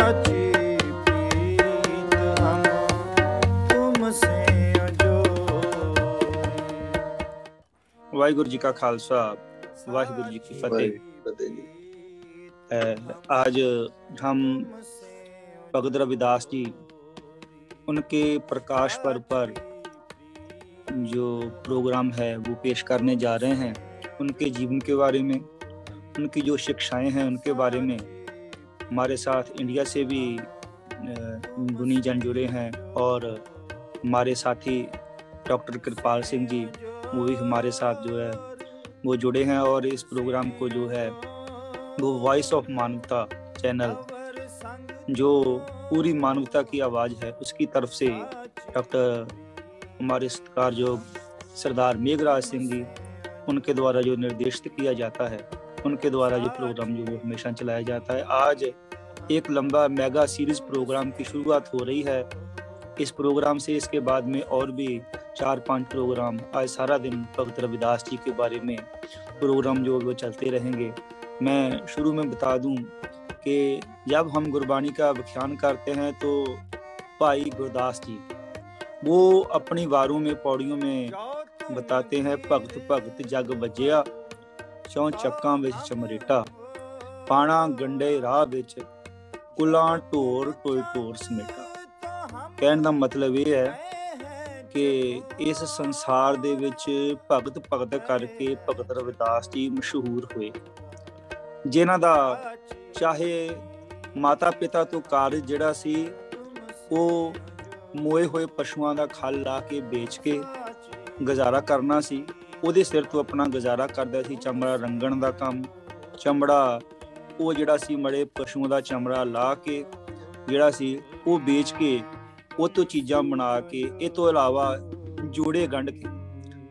साची प्रीत हम तुमसे अजोरी। वाहिगुरु जी का खालसा, वाहिगुरु जी की फतेह। आज हम भगत रविदास जी, उनके प्रकाश पर्व पर जो प्रोग्राम है वो पेश करने जा रहे हैं। उनके जीवन के बारे में, उनकी जो शिक्षाएं हैं उनके बारे में। हमारे साथ इंडिया से भी गुनी जन जुड़े हैं और हमारे साथी डॉक्टर कृपाल सिंह जी वो भी हमारे साथ जो है वो जुड़े हैं। और इस प्रोग्राम को जो है वो वॉइस ऑफ मानवता चैनल, जो पूरी मानवता की आवाज़ है, उसकी तरफ से डॉक्टर हमारे सत्कारयोग सरदार मेघराज सिंह जी, उनके द्वारा जो निर्देशित किया जाता है, उनके द्वारा जो प्रोग्राम जो वो हमेशा चलाया जाता है। आज एक लंबा मेगा सीरीज प्रोग्राम की शुरुआत हो रही है। इस प्रोग्राम से इसके बाद में और भी 4-5 प्रोग्राम, आज सारा दिन भगत रविदास जी के बारे में प्रोग्राम जो वो चलते रहेंगे। मैं शुरू में बता दूं कि जब हम गुरबाणी का व्याख्यान करते हैं तो भाई गुरदास जी वो अपनी वारों में, पौड़ियों में बताते हैं, भगत भगत जग वजिया, चौं चक्कां विच चमरेटा, पाणा गंडे राह विच, कुलां ढोर टोए ढोर समेटा। कहने का मतलब ये है कि इस संसार दे विच भगत भगत करके भगत रविदास जी मशहूर हुए, जिन्हां दा चाहे माता पिता तो कारज जिहड़ा सी वो मोए हुए पशुआं दा खल ला के बेच के गुजारा करना सी, ਉਹਦੇ ਸਿਰ ਤੋਂ ਆਪਣਾ ਗੁਜ਼ਾਰਾ ਕਰਦਾ ਸੀ। ਚਮੜਾ ਰੰਗਣ ਦਾ ਕੰਮ, ਚਮੜਾ ਉਹ ਜਿਹੜਾ ਸੀ ਮੜੇ ਪਸ਼ੂਆਂ ਦਾ ਚਮੜਾ ਲਾ ਕੇ ਜਿਹੜਾ ਸੀ ਉਹ ਵੇਚ ਕੇ ਉਹ ਤੋਂ ਚੀਜ਼ਾਂ ਬਣਾ ਕੇ, ਇਹ ਤੋਂ ਇਲਾਵਾ ਜੋੜੇ ਗੰਢ ਕੇ,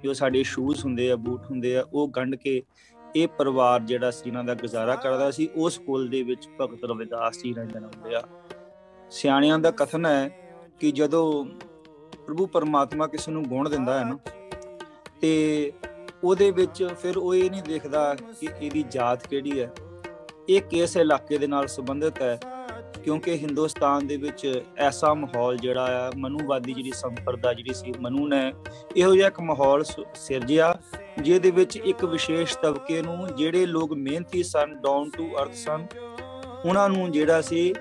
ਜੋ ਸਾਡੇ ਸ਼ੂਜ਼ ਹੁੰਦੇ ਆ, ਬੂਟ ਹੁੰਦੇ ਆ, ਉਹ ਗੰਢ ਕੇ ਇਹ ਪਰਿਵਾਰ ਜਿਹੜਾ ਸੀ ਇਹਨਾਂ ਦਾ ਗੁਜ਼ਾਰਾ ਕਰਦਾ ਸੀ। ਉਸ ਕੁਲ ਦੇ ਵਿੱਚ ਭਗਤ ਰਵਿਦਾਸ ਜੀ ਦਾ ਜਨਮ ਲਿਆ। ਸਿਆਣਿਆਂ ਦਾ ਕਥਨ ਹੈ ਕਿ ਜਦੋਂ ਪ੍ਰਭੂ ਪਰਮਾਤਮਾ ਕਿਸੇ ਨੂੰ ਗੁਣ ਦਿੰਦਾ ਹੈ ਨਾ, ਤੇ ਉਹਦੇ ਵਿੱਚ ਫਿਰ ਉਹ ਇਹ ਨਹੀਂ ਦੇਖਦਾ ਕਿ ਇਹਦੀ ਜਾਤ ਕਿਹੜੀ ਹੈ, ਇਹ ਕਿਸ ਇਲਾਕੇ ਦੇ ਨਾਲ ਸੰਬੰਧਿਤ ਹੈ। ਕਿਉਂਕਿ ਹਿੰਦੁਸਤਾਨ ਦੇ ਵਿੱਚ ਐਸਾ ਮਾਹੌਲ ਜਿਹੜਾ ਆ, ਮਨੂਵਾਦੀ ਜਿਹੜੀ ਸੰਪਰਦਾ ਜਿਹੜੀ ਸੀ, ਮਨੂ ਨੇ ਇਹੋ ਜਿਹਾ ਇੱਕ ਮਾਹੌਲ ਸਿਰਜਿਆ ਜਿਹਦੇ ਵਿੱਚ ਇੱਕ ਵਿਸ਼ੇਸ਼ ਤਬਕੇ ਨੂੰ, ਜਿਹੜੇ ਲੋਕ ਮਿਹਨਤੀ ਸਨ, ਡਾਊਨ ਟੂ ਅਰਥ ਸਨ, ਉਹਨਾਂ ਨੂੰ ਜਿਹੜਾ ਸੀ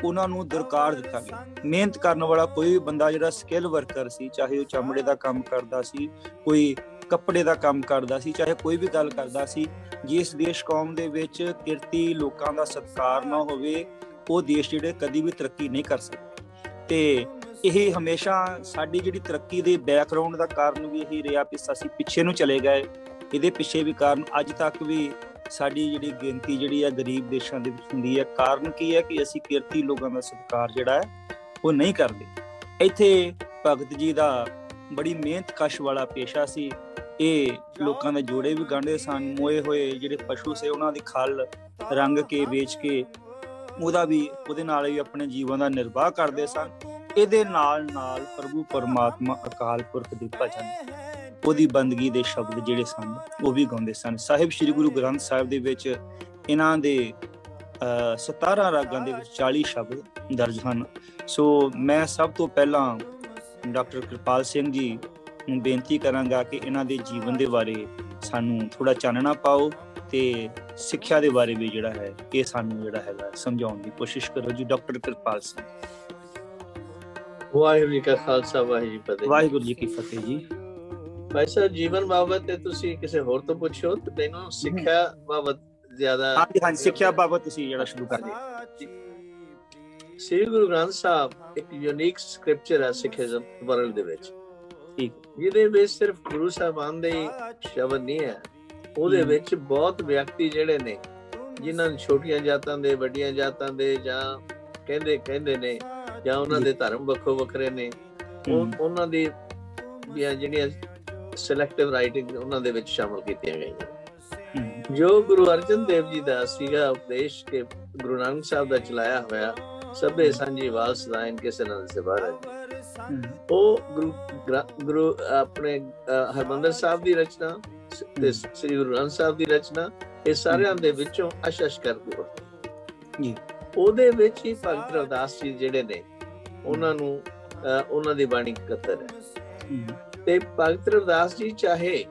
ਉਹਨਾਂ ਨੂੰ ਦਰਕਾਰ ਦਿੱਤਾ ਗਿਆ। ਮਿਹਨਤ ਕਰਨ ਵਾਲਾ ਕੋਈ ਵੀ ਬੰਦਾ ਜਿਹੜਾ ਸਕਿੱਲ ਵਰਕਰ ਸੀ, ਚਾਹੇ ਉਹ ਚਮੜੇ ਦਾ ਕੰਮ ਕਰਦਾ ਸੀ, ਕੋਈ ਕੱਪੜੇ ਦਾ ਕੰਮ ਕਰਦਾ ਸੀ, ਚਾਹੇ ਕੋਈ ਵੀ ਗੱਲ ਕਰਦਾ ਸੀ, ਜਿਸ ਦੇਸ਼ ਕੌਮ ਦੇ ਵਿੱਚ ਕਿਰਤੀ ਲੋਕਾਂ ਦਾ ਸਤਿਕਾਰ ਨਾ ਹੋਵੇ, ਉਹ ਦੇਸ਼ ਜਿਹੜੇ ਕਦੀ ਵੀ ਤਰੱਕੀ ਨਹੀਂ ਕਰ ਸਕਦੇ। ਤੇ ਇਹ ਹਮੇਸ਼ਾ ਸਾਡੀ ਜਿਹੜੀ ਤਰੱਕੀ ਦੇ ਬੈਕਗਰਾਉਂਡ ਦਾ ਕਾਰਨ ਵੀ ਇਹੀ ਰਿਹਾ ਕਿ ਅਸੀਂ ਪਿੱਛੇ ਨੂੰ ਚਲੇ ਗਏ। ਇਹਦੇ ਪਿੱਛੇ ਵੀ ਕਾਰਨ ਅੱਜ ਤੱਕ ਵੀ ਸਾਡੀ ਜਿਹੜੀ ਗਿਣਤੀ ਜਿਹੜੀ ਆ ਗਰੀਬ ਦੇਸ਼ਾਂ ਦੇ ਵਿੱਚ ਹੁੰਦੀ ਹੈ। ਕਾਰਨ ਕੀ ਹੈ ਕਿ ਅਸੀਂ ਕਿਰਤੀ ਲੋਕਾਂ ਦਾ ਸਤਿਕਾਰ ਜਿਹੜਾ ਹੈ ਉਹ ਨਹੀਂ ਕਰਦੇ। ਇੱਥੇ ਭਗਤ ਜੀ ਦਾ ਬੜੀ ਮਿਹਨਤ ਕਸ਼ ਵਾਲਾ ਪੇਸ਼ਾ ਸੀ। ਇਹ ਲੋਕਾਂ ਦੇ ਜੋੜੇ ਵੀ ਗਾਂਢਦੇ ਸਨ, ਮੋਏ ਹੋਏ ਜਿਹੜੇ ਪਸ਼ੂ ਸੀ ਉਹਨਾਂ ਦੀ ਖਲ ਰੰਗ ਕੇ ਵੇਚ ਕੇ ਉਹਦੇ ਨਾਲ ਵੀ ਆਪਣੇ ਜੀਵਨ ਦਾ ਨਿਰਵਾਹ ਕਰਦੇ ਸਨ। ਇਹਦੇ ਨਾਲ ਨਾਲ ਪ੍ਰਭੂ ਪਰਮਾਤਮਾ ਅਕਾਲ ਪੁਰਖ ਦੇ ਭਜਨ, ਉਹਦੀ ਬੰਦਗੀ ਦੇ ਸ਼ਬਦ ਜਿਹੜੇ ਸਨ ਉਹ ਵੀ ਗਾਉਂਦੇ ਸਨ। ਸਾਹਿਬ ਸ੍ਰੀ ਗੁਰੂ ਗ੍ਰੰਥ ਸਾਹਿਬ ਦੇ ਵਿੱਚ ਇਹਨਾਂ ਦੇ 17 ਰਾਗਾਂ ਦੇ ਵਿੱਚ 40 ਸ਼ਬਦ ਦਰਜ ਹਨ। ਸੋ ਮੈਂ ਸਭ ਤੋਂ ਪਹਿਲਾਂ ਡਾਕਟਰ ਕਿਰਪਾਲ ਸਿੰਘ ਜੀ ਨੂੰ ਬੇਨਤੀ ਕਰਾਂਗਾ ਕਿ ਇਹਨਾਂ ਦੇ ਜੀਵਨ ਦੇ ਬਾਰੇ ਸਾਨੂੰ ਥੋੜਾ ਚਾਨਣਾ ਪਾਓ ਤੇ ਸਿੱਖਿਆ ਦੇ ਬਾਰੇ ਵੀ ਜਿਹੜਾ ਹੈ ਇਹ ਸਾਨੂੰ ਜਿਹੜਾ ਹੈਗਾ ਸਮਝਾਉਣ ਦੀ ਕੋਸ਼ਿਸ਼ ਕਰੋ ਜੀ। ਡਾਕਟਰ ਕਿਰਪਾਲ ਸਿੰਘ। ਵਾਹਿਗੁਰੂ ਜੀ ਕਾ ਖਾਲਸਾ, ਵਾਹਿਗੁਰੂ ਜੀ ਕੀ ਫਤਿਹ। ਵਾਹਿਗੁਰੂ ਜੀ ਕੀ ਫਤਿਹ ਜੀ। ਭਾਈ ਸਾਹਿਬ, ਜੀਵਨ ਬਾਬਤ ਤੇ ਤੁਸੀਂ ਕਿਸੇ ਹੋਰ ਤੋਂ ਪੁੱਛੋ ਤੇ ਮੈਨੂੰ ਸਿੱਖਿਆ ਬਾਬਤ ਜ਼ਿਆਦਾ। ਹਾਂਜੀ, ਸਿੱਖਿਆ ਬਾਬਤ ਤੁਸੀਂ ਜਿਹੜਾ ਸ਼ੁਰੂ ਕਰ ਦਿਓ। ਸ੍ਰੀ ਗੁਰੂ ਗ੍ਰੰਥ ਸਾਹਿਬ ਇੱਕ ਯੂਨੀਕ ਸਕ੍ਰਿਪਚਰ ਹੈ ਸਿੱਖੀਜ਼ਮ ਵਰਲਡ ਦੇ ਵਿੱਚ, ਜਿਹਦੇ ਵਿੱਚ ਸਿਰਫ ਗੁਰੂ ਸਾਹਿਬਾਨ ਦੇ ਸ਼ਬਦ ਨਹੀਂ ਹੈ, ਉਹਦੇ ਵਿੱਚ ਬਹੁਤ ਵਿਅਕਤੀ ਜਿਹੜੇ ਨੇ, ਜਿਨ੍ਹਾਂ ਨੂੰ ਛੋਟੀਆਂ ਜਾਤਾਂ ਦੇ, ਵੱਡੀਆਂ ਜਾਤਾਂ ਦੇ, ਜਾਂ ਕਹਿੰਦੇ ਨੇ, ਜਾਂ ਉਹਨਾਂ ਦੇ ਧਰਮ ਵੱਖੋ ਵੱਖਰੇ ਨੇ, ਉਹਨਾਂ ਦੀ ਜਿਹੜੀਆਂ ਸਿਲੈਕਟਿਵ ਰਾਈਟਿੰਗ ਉਹਨਾਂ ਦੇ ਵਿੱਚ ਸ਼ਾਮਲ ਕੀਤੀਆਂ ਗਈਆਂ। ਜੋ ਗੁਰੂ ਅਰਜਨ ਦੇਵ ਜੀ ਦਾ ਸੀਗਾ ਉਪਦੇਸ਼ ਕਿ ਗੁਰੂ ਨਾਨਕ ਸਾਹਿਬ ਦਾ ਚਲਾਇਆ ਹੋਇਆ ਸਭੇ ਸਾਂਝੀ ਵਾਲ ਸਦਾਇਨ ਕਿਸੇ ਨਾਲ ਸਿਵਾਰਾ, ਉਹ ਗੁਰੂ ਆਪਣੇ ਹਰਿਮੰਦਰ ਸਾਹਿਬ ਦੀ ਰਚਨਾ ਤੇ ਸ੍ਰੀ ਗੁਰੂ ਗ੍ਰੰਥ ਸਾਹਿਬ ਦੀ ਰਚਨਾ, ਇਹ ਸਾਰਿਆਂ ਦੇ ਵਿੱਚੋਂ ਅਸ਼ ਕਰਦੇ ਹੋ ਜੀ। ਉਹਦੇ ਵਿੱਚ ਹੀ ਭਗਤ ਰਵਿਦਾਸ ਜੀ ਜਿਹੜੇ ਨੇ ਉਹਨਾਂ ਨੂੰ ਉਹਨਾਂ ਦੀ ਬਾਣੀ ਕਤਰ ਹੈ। ਤੇ ਭਗਤ ਰਵਿਦਾਸ ਜੀ ਚਾਹੇ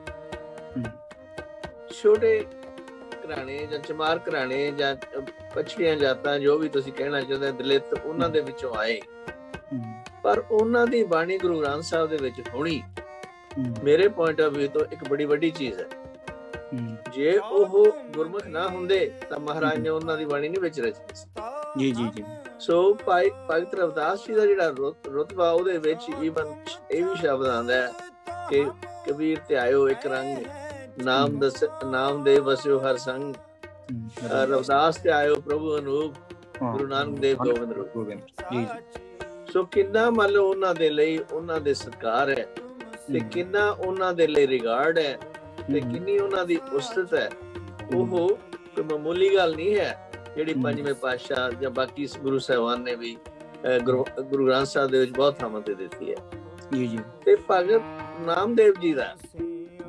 ਛੋਟੇ ਘਰਾਣੇ ਜਾਂ ਚਮਾਰ ਘਰਾਣੇ ਜਾਂ ਪਛੜੀਆਂ ਜਾਤਾਂ, ਜੋ ਵੀ ਤੁਸੀਂ ਕਹਿਣਾ ਚਾਹੁੰਦੇ, ਦਲਿਤ ਉਹਨਾਂ ਦੇ ਵਿੱਚੋਂ ਆਏ, ਪਰ ਉਹਨਾਂ ਦੀ ਬਾਣੀ ਗੁਰੂ ਗ੍ਰੰਥ ਸਾਹਿਬ ਦੇ ਵਿੱਚ ਹੋਣੀ ਮੇਰੇ ਪੁਆਇੰਟ ਆਫ ਵਿਊ ਤੋਂ ਇੱਕ ਬੜੀ ਵੱਡੀ ਚੀਜ਼ ਹੈ। ਜੇ ਉਹ ਗੁਰਮੁਖ ਨਾ ਹੁੰਦੇ ਤਾਂ ਮਹਾਰਾਜ ਨੇ ਉਹਨਾਂ ਦੀ ਬਾਣੀ ਨਹੀਂ ਵਿੱਚ ਰਚੀ ਸੀ। ਜੀ ਜੀ ਜੀ। ਸੋ ਭਗਤ ਰਵਿਦਾਸ ਜੀ ਦਾ ਜਿਹੜਾ ਰੁਤਬਾ, ਉਹਦੇ ਵਿੱਚ ਈਵਨ ਇਹ ਵੀ ਸ਼ਬਦ ਆਉਂਦਾ ਹੈ ਕਿ ਕਬੀਰ ਧਿਆਇਓ ਇੱਕ ਰੰਗ, ਨਾਮ ਦੇ ਵਸਿਓ ਹਰ ਸੰਗ, ਰਵਿਦਾਸ ਧਿਆਇਓ ਪ੍ਰਭੂ ਅਨੂਪ, ਗੁਰੂ ਨਾਨਕ ਦੇਵ ਗੋਬਿੰਦ ਰੂਪ। ਜੀ। ਸੋ ਕਿੰਨਾ ਮੰਨ ਲਓ ਉਹਨਾਂ ਦੇ ਲਈ ਉਹਨਾਂ ਦੇ ਸਤਿਕਾਰ ਹੈ, ਤੇ ਕਿੰਨਾ ਉਹਨਾਂ ਦੇ ਲਈ ਰਿਗਾਰਡ ਹੈ, ਤੇ ਕਿੰਨੀ ਉਹਨਾਂ ਦੀ ਉਸਤਤ ਹੈ। ਉਹ ਕੋਈ ਮਾਮੂਲੀ ਗੱਲ ਨਹੀਂ ਹੈ ਜਿਹੜੀ ਪੰਜਵੇਂ ਪਾਤਸ਼ਾਹ ਜਾਂ ਬਾਕੀ ਗੁਰੂ ਸਾਹਿਬਾਨ ਨੇ ਵੀ ਗੁਰੂ ਗ੍ਰੰਥ ਸਾਹਿਬ ਦੇ ਵਿੱਚ ਬਹੁਤ ਥਾਵਾਂ ਤੇ ਦਿੱਤੀ ਹੈ। ਜੀ ਜੀ। ਤੇ ਭਗਤ ਨਾਮਦੇਵ ਜੀ ਦਾ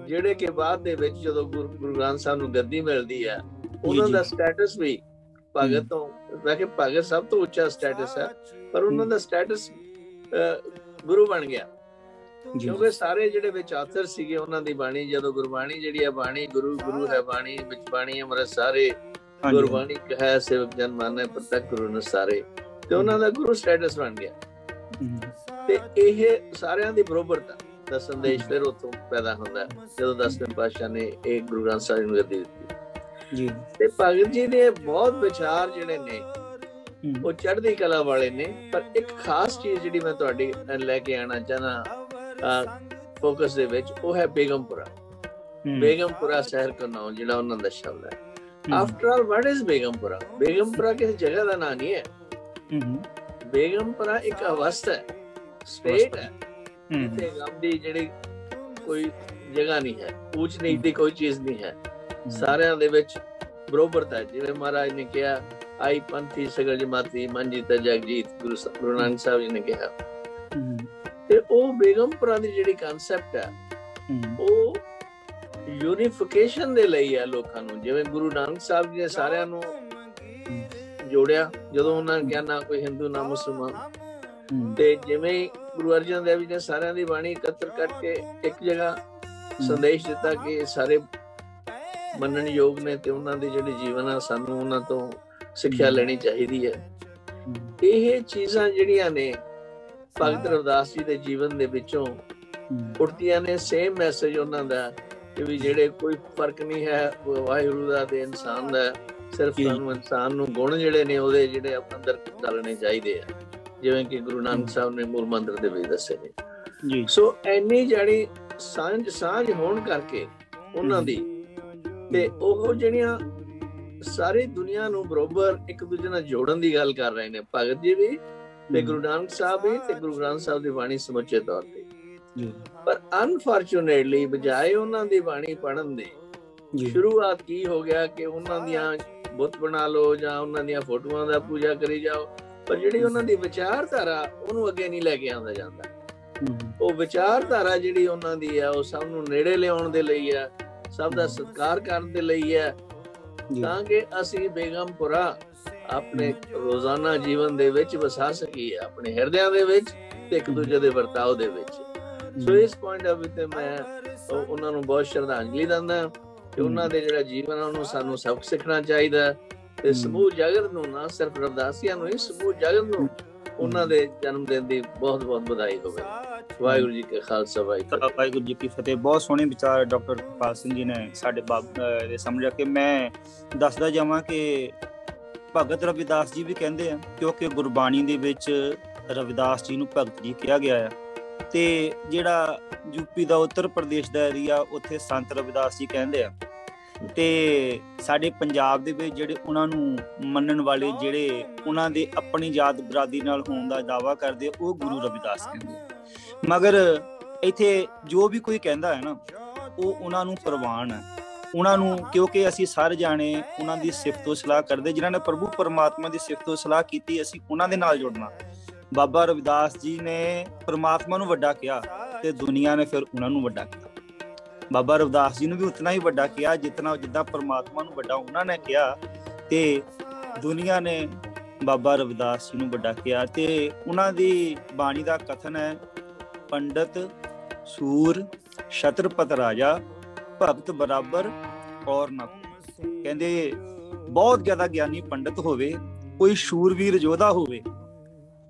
ਜਿਹੜੇ ਕਿ ਬਾਅਦ ਦੇ ਵਿੱਚ ਜਦੋਂ ਗੁਰੂ ਗ੍ਰੰਥ ਸਾਹਿਬ ਨੂੰ ਗੱਦੀ ਮਿਲਦੀ ਹੈ, ਉਹਨਾਂ ਦਾ ਸਟੇਟਸ ਵੀ ਭਗਤ ਤੋਂ, ਵੈਸੇ ਭਗਤ ਸਭ ਤੋਂ ਉੱਚਾ ਸਟੇਟਸ ਹੈ, ਪਰ ਉਹਨਾਂ ਦਾ ਸਟੇਟਸ ਗੁਰੂ ਬਣ ਗਿਆ, ਕਿਉਂਕਿ ਸਾਰੇ ਜਿਹੜੇ ਵਿੱਚ ਆਥਰ ਸੀਗੇ ਉਹਨਾਂ ਦੀ ਬਾਣੀ, ਜਦੋਂ ਗੁਰਬਾਣੀ ਜਿਹੜੀ ਹੈ ਬਾਣੀ ਗੁਰੂ ਹੈ ਬਾਣੀ ਵਿੱਚ ਬਾਣੀ ਅੰਮ੍ਰਿਤ ਸਾਰੇ, ਗੁਰਬਾਣੀ ਕਹੈ ਸੇਵਕ ਜਨ ਮਾਨੈ ਪ੍ਰਤੱਖ ਗੁਰੂ ਨਸਾਰੇ, ਤੇ ਉਹਨਾਂ ਦਾ ਗੁਰੂ ਸਟੇਟਸ ਬਣ ਗਿਆ। ਤੇ ਇਹ ਸਾਰਿਆਂ ਦੀ ਬਰੋਬਰਤਾ ਦਾ ਸੰਦੇਸ਼ ਫਿਰ ਉੱਥੋਂ ਪੈਦਾ ਹੁੰਦਾ ਜਦੋਂ 10ਵੇਂ ਪਾਤਸ਼ਾਹ ਨੇ ਇਹ ਗੁਰੂ ਗ੍ਰੰਥ ਸਾਹਿਬ ਨੂੰ ਗੱਦੀ ਦਿੱਤੀ। ਜੀ। ਤੇ ਭਗਤ ਜੀ ਦੇ ਬਹੁਤ ਵਿਚਾਰ ਜਿਹੜੇ ਨੇ ਉਹ ਚੜ੍ਹਦੀ ਕਲਾ ਵਾਲੇ ਨੇ, ਪਰ ਇੱਕ ਖਾਸ ਚੀਜ਼ ਜਿਹੜੀ ਮੈਂ ਤੁਹਾਡੀ ਲੈ ਕੇ ਆਉਣਾ ਚਾਹਨਾ ਫੋਕਸ ਦੇ ਵਿੱਚ, ਉਹ ਹੈ ਬੇਗਮਪੁਰਾ। ਬੇਗਮਪੁਰਾ ਸ਼ਹਿਰ ਦਾ ਨਾਮ ਜਿਹੜਾ ਉਹਨਾਂ ਦਾ ਸ਼ਬਦ ਹੈ। After all what is Begampura? Begampura ਕਿਸੇ ਜਗ੍ਹਾ ਦਾ ਨਾਂ ਨਹੀਂ ਹੈ। ਬੇਗਮਪੁਰਾ ਇੱਕ ਅਵਸਥਾ ਹੈ, ਸਟੇਟ ਹੈ। ਇੱਥੇ ਗਮ ਦੀ ਜਿਹੜੀ ਕੋਈ ਜਗ੍ਹਾ ਨਹੀਂ ਹੈ, ਉੱਚ ਨੀਚ ਦੀ ਕੋਈ ਚੀਜ਼ ਨਹੀਂ ਹੈ, ਸਾਰਿਆਂ ਦੇ ਵਿੱਚ ਬਰੋਬਰਤਾ ਹੈ। ਜਿਵੇਂ ਮਹਾਰਾਜ ਨੇ ਕਿਹਾ, ਆਈ ਪੰਥੀ ਸਗਲ ਜਮਾਤੀ ਮਨ ਜੀਤਾ ਜਗਜੀਤ, ਗੁਰੂ ਨਾਨਕ ਸਾਹਿਬ ਜੀ ਨੇ ਕਿਹਾ। ਤੇ ਉਹ ਬੇਗਮਪੁਰਾ ਦੀ ਜਿਹੜੀ ਕਨਸੈਪਟ ਹੈ, ਉਹ ਯੂਨੀਫਿਕੇਸ਼ਨ ਦੇ ਲਈ ਹੈ ਲੋਕਾਂ ਨੂੰ। ਜਿਵੇਂ ਗੁਰੂ ਨਾਨਕ ਸਾਹਿਬ ਜੀ ਨੇ ਸਾਰਿਆਂ ਨੂੰ ਜੋੜਿਆ, ਜਦੋਂ ਉਹਨਾਂ ਨੇ ਕਿਹਾ ਨਾ ਕੋਈ ਹਿੰਦੂ ਨਾ ਮੁਸਲਮਾਨ, ਤੇ ਜਿਵੇਂ ਗੁਰੂ ਅਰਜਨ ਦੇਵ ਜੀ ਨੇ ਸਾਰਿਆਂ ਦੀ ਬਾਣੀ ਇਕੱਤਰ ਕਰਕੇ ਇੱਕ ਜਗ੍ਹਾ ਸੰਦੇਸ਼ ਦਿੱਤਾ ਕਿ ਸਾਰੇ ਮੰਨਣ ਯੋਗ ਨੇ, ਤੇ ਉਹਨਾਂ ਦੇ ਜਿਹੜੇ ਜੀਵਨ ਆ ਸਾਨੂੰ ਉਹਨਾਂ ਤੋਂ ਸਿੱਖਿਆ ਲੈਣੀ ਚਾਹੀਦੀ ਹੈ। ਇਹ ਚੀਜ਼ਾਂ ਜਿਹੜੀਆਂ ਨੇ ਭਗਤ ਰਵਿਦਾਸ ਜੀ ਦੇ ਜੀਵਨ ਦੇ ਵਿੱਚੋਂ ਉੱਠਦੀਆਂ ਨੇ। ਸੇਮ ਮੈਸੇਜ ਉਹਨਾਂ ਦਾ ਕਿ ਵੀ ਜਿਹੜੇ ਕੋਈ ਫਰਕ ਨਹੀਂ ਹੈ ਵਾਹਿਗੁਰੂ ਦਾ ਤੇ ਇਨਸਾਨ ਦਾ, ਸਿਰਫ ਸਾਨੂੰ ਇਨਸਾਨ ਨੂੰ ਗੁਣ ਜਿਹੜੇ ਨੇ ਉਹਦੇ ਜਿਹੜੇ ਅੰਦਰ ਡਾਲਣੇ ਚਾਹੀਦੇ ਆ, ਜਿਵੇਂ ਕਿ ਗੁਰੂ ਨਾਨਕ ਸਾਹਿਬ ਨੇ ਮੂਲ ਮੰਤਰ ਦੇ ਵਿੱਚ ਦੱਸੇ ਨੇ। ਸੋ ਇੰਨੀ ਜਿਹੜੀ ਸਾਂਝ ਹੋਣ ਕਰਕੇ ਉਹਨਾਂ ਦੀ, ਤੇ ਉਹ ਜਿਹੜੀਆਂ ਸਾਰੀ ਦੁਨੀਆ ਨੂੰ ਬਰੋਬਰ ਇੱਕ ਦੂਜੇ ਨਾਲ ਜੋੜਨ ਦੀ ਗੱਲ ਕਰ ਰਹੇ ਨੇ, ਭਗਤ ਜੀ ਵੀ ਤੇ ਗੁਰੂ ਨਾਨਕ ਸਾਹਿਬ ਵੀ ਤੇ ਗੁਰੂ ਗ੍ਰੰਥ ਸਾਹਿਬ ਦੀ ਬਾਣੀ ਸਮੁੱਚੇ ਤੌਰ ਤੇ। ਪਰ ਅਨਫੋਰਚੂਨੇਟਲੀ ਬਜਾਏ ਉਹਨਾਂ ਦੀ ਬਾਣੀ ਪੜ੍ਹਨ ਦੇ, ਸ਼ੁਰੂਆਤ ਕੀ ਹੋ ਗਿਆ ਕਿ ਉਹਨਾਂ ਦੀਆਂ ਬੁੱਤ ਬਣਾ ਲਓ ਜਾਂ ਉਹਨਾਂ ਦੀਆਂ ਫੋਟੋਆਂ ਦਾ ਪੂਜਾ ਕਰੀ ਜਾਓ, ਪਰ ਜਿਹੜੀ ਉਹਨਾਂ ਦੀ ਵਿਚਾਰਧਾਰਾ ਉਹਨੂੰ ਅੱਗੇ ਨਹੀਂ ਲੈ ਕੇ ਆਉਂਦਾ ਜਾਂਦਾ। ਉਹ ਵਿਚਾਰਧਾਰਾ ਜਿਹੜੀ ਉਹਨਾਂ ਦੀ ਆ, ਉਹ ਸਭ ਨੂੰ ਨੇੜੇ ਲਿਆਉਣ ਦੇ ਲਈ ਆ, ਸਭ ਦਾ ਸਤਿਕਾਰ ਕਰਨ ਦੇ ਲਈ ਹੈ, ਤਾਂ ਕਿ ਅਸੀਂ ਬੇਗਮਪੁਰਾ ਆਪਣੇ ਰੋਜ਼ਾਨਾ ਜੀਵਨ ਦੇ ਵਿੱਚ ਵਸਾ ਸਕੀਏ, ਆਪਣੇ ਹਿਰਦਿਆਂ ਦੇ ਵਿੱਚ ਤੇ ਇੱਕ ਦੂਜੇ ਦੇ ਵਰਤਾਓ ਦੇ ਵਿੱਚ। ਸੋ ਇਸ ਪੁਆਇੰਟ ਆਫ ਵਿਊ ਤੇ ਮੈਂ ਉਹਨਾਂ ਨੂੰ ਬਹੁਤ ਸ਼ਰਧਾਂਜਲੀ ਦਿੰਦਾ ਕਿ ਉਹਨਾਂ ਦੇ ਜਿਹੜਾ ਜੀਵਨ ਆ ਉਹਨੂੰ ਸਾਨੂੰ ਸਬਕ ਸਿੱਖਣਾ ਚਾਹੀਦਾ, ਤੇ ਸਮੂਹ ਜਗਤ ਨੂੰ, ਨਾ ਸਿਰਫ ਰਵਿਦਾਸੀਆਂ ਨੂੰ ਹੀ, ਸਮੂਹ ਜਗਤ ਨੂੰ ਉਹਨਾਂ ਦੇ ਜਨਮ ਦਿਨ ਦੀ ਬਹੁਤ ਬਹੁਤ ਵਧਾਈ ਹੋਵੇ। ਵਾਹਿਗੁਰੂ ਜੀ ਕਾ ਖਾਲਸਾ, ਵਾਹਿਗੁਰੂ ਜੀ ਕੀ ਫਤਿਹ। ਬਹੁਤ ਸੋਹਣੇ ਵਿਚਾਰ ਡਾਕਟਰ ਕਿਰਪਾਲ ਸਿੰਘ ਜੀ ਨੇ ਸਾਡੇ ਦੇ ਸਮਝਿਆ। ਕਿ ਮੈਂ ਦੱਸਦਾ ਜਾਵਾਂ ਕਿ ਭਗਤ ਰਵਿਦਾਸ ਜੀ ਵੀ ਕਹਿੰਦੇ ਆ, ਕਿਉਂਕਿ ਗੁਰਬਾਣੀ ਦੇ ਵਿੱਚ ਰਵਿਦਾਸ ਜੀ ਨੂੰ ਭਗਤ ਜੀ ਕਿਹਾ ਗਿਆ ਆ, ਤੇ ਜਿਹੜਾ ਯੂਪੀ ਦਾ ਉੱਤਰ ਪ੍ਰਦੇਸ਼ ਦਾ ਏਰੀਆ, ਉੱਥੇ ਸੰਤ ਰਵਿਦਾਸ ਜੀ ਕਹਿੰਦੇ ਆ, ਤੇ ਸਾਡੇ ਪੰਜਾਬ ਦੇ ਵਿੱਚ ਜਿਹੜੇ ਉਹਨਾਂ ਨੂੰ ਮੰਨਣ ਵਾਲੇ, ਜਿਹੜੇ ਉਹਨਾਂ ਦੇ ਆਪਣੀ ਜਾਤ ਬਰਾਦਰੀ ਨਾਲ ਹੋਣ ਦਾ ਦਾਅਵਾ ਕਰਦੇ, ਉਹ ਗੁਰੂ ਰਵਿਦਾਸ ਕਹਿੰਦੇ। ਮਗਰ ਇੱਥੇ ਜੋ ਵੀ ਕੋਈ ਕਹਿੰਦਾ ਹੈ ਨਾ, ਉਹ ਉਹਨਾਂ ਨੂੰ ਪ੍ਰਵਾਨ ਹੈ, ਉਹਨਾਂ ਨੂੰ, ਕਿਉਂਕਿ ਅਸੀਂ ਸਾਰੇ ਜਾਣੇ ਉਹਨਾਂ ਦੀ ਸਿਫਤੋ ਸਲਾਹ ਕਰਦੇ, ਜਿਨ੍ਹਾਂ ਨੇ ਪ੍ਰਭੂ ਪਰਮਾਤਮਾ ਦੀ ਸਿਫਤੋ ਸਲਾਹ ਕੀਤੀ, ਅਸੀਂ ਉਹਨਾਂ ਦੇ ਨਾਲ ਜੁੜਨਾ। ਬਾਬਾ ਰਵਿਦਾਸ ਜੀ ਨੇ ਪਰਮਾਤਮਾ ਨੂੰ ਵੱਡਾ ਕਿਹਾ, ਤੇ ਦੁਨੀਆ ਨੇ ਫਿਰ ਉਹਨਾਂ ਨੂੰ ਵੱਡਾ ਕਿਹਾ। ਬਾਬਾ ਰਵਿਦਾਸ ਜੀ ਨੂੰ ਵੀ ਉਤਨਾ ਹੀ ਵੱਡਾ ਕਿਹਾ ਜਿੱਦਾਂ ਪਰਮਾਤਮਾ ਨੂੰ ਵੱਡਾ ਉਹਨਾਂ ਨੇ ਕਿਹਾ, ਤੇ ਦੁਨੀਆ ਨੇ ਬਾਬਾ ਰਵਿਦਾਸ ਜੀ ਨੂੰ ਵੱਡਾ ਕਿਹਾ। ਤੇ ਉਹਨਾਂ ਦੀ ਬਾਣੀ ਦਾ ਕਥਨ ਹੈ, ਪੰਡਤ ਸੂਰ ਛਤਰਪਤ ਰਾਜਾ ਭਗਤ ਬਰਾਬਰ ਔਰ ਨਾ। ਕਹਿੰਦੇ ਬਹੁਤ ਜ਼ਿਆਦਾ ਗਿਆਨੀ ਪੰਡਤ ਹੋਵੇ, ਕੋਈ ਸ਼ੂਰਵੀਰ ਯੋਧਾ ਹੋਵੇ,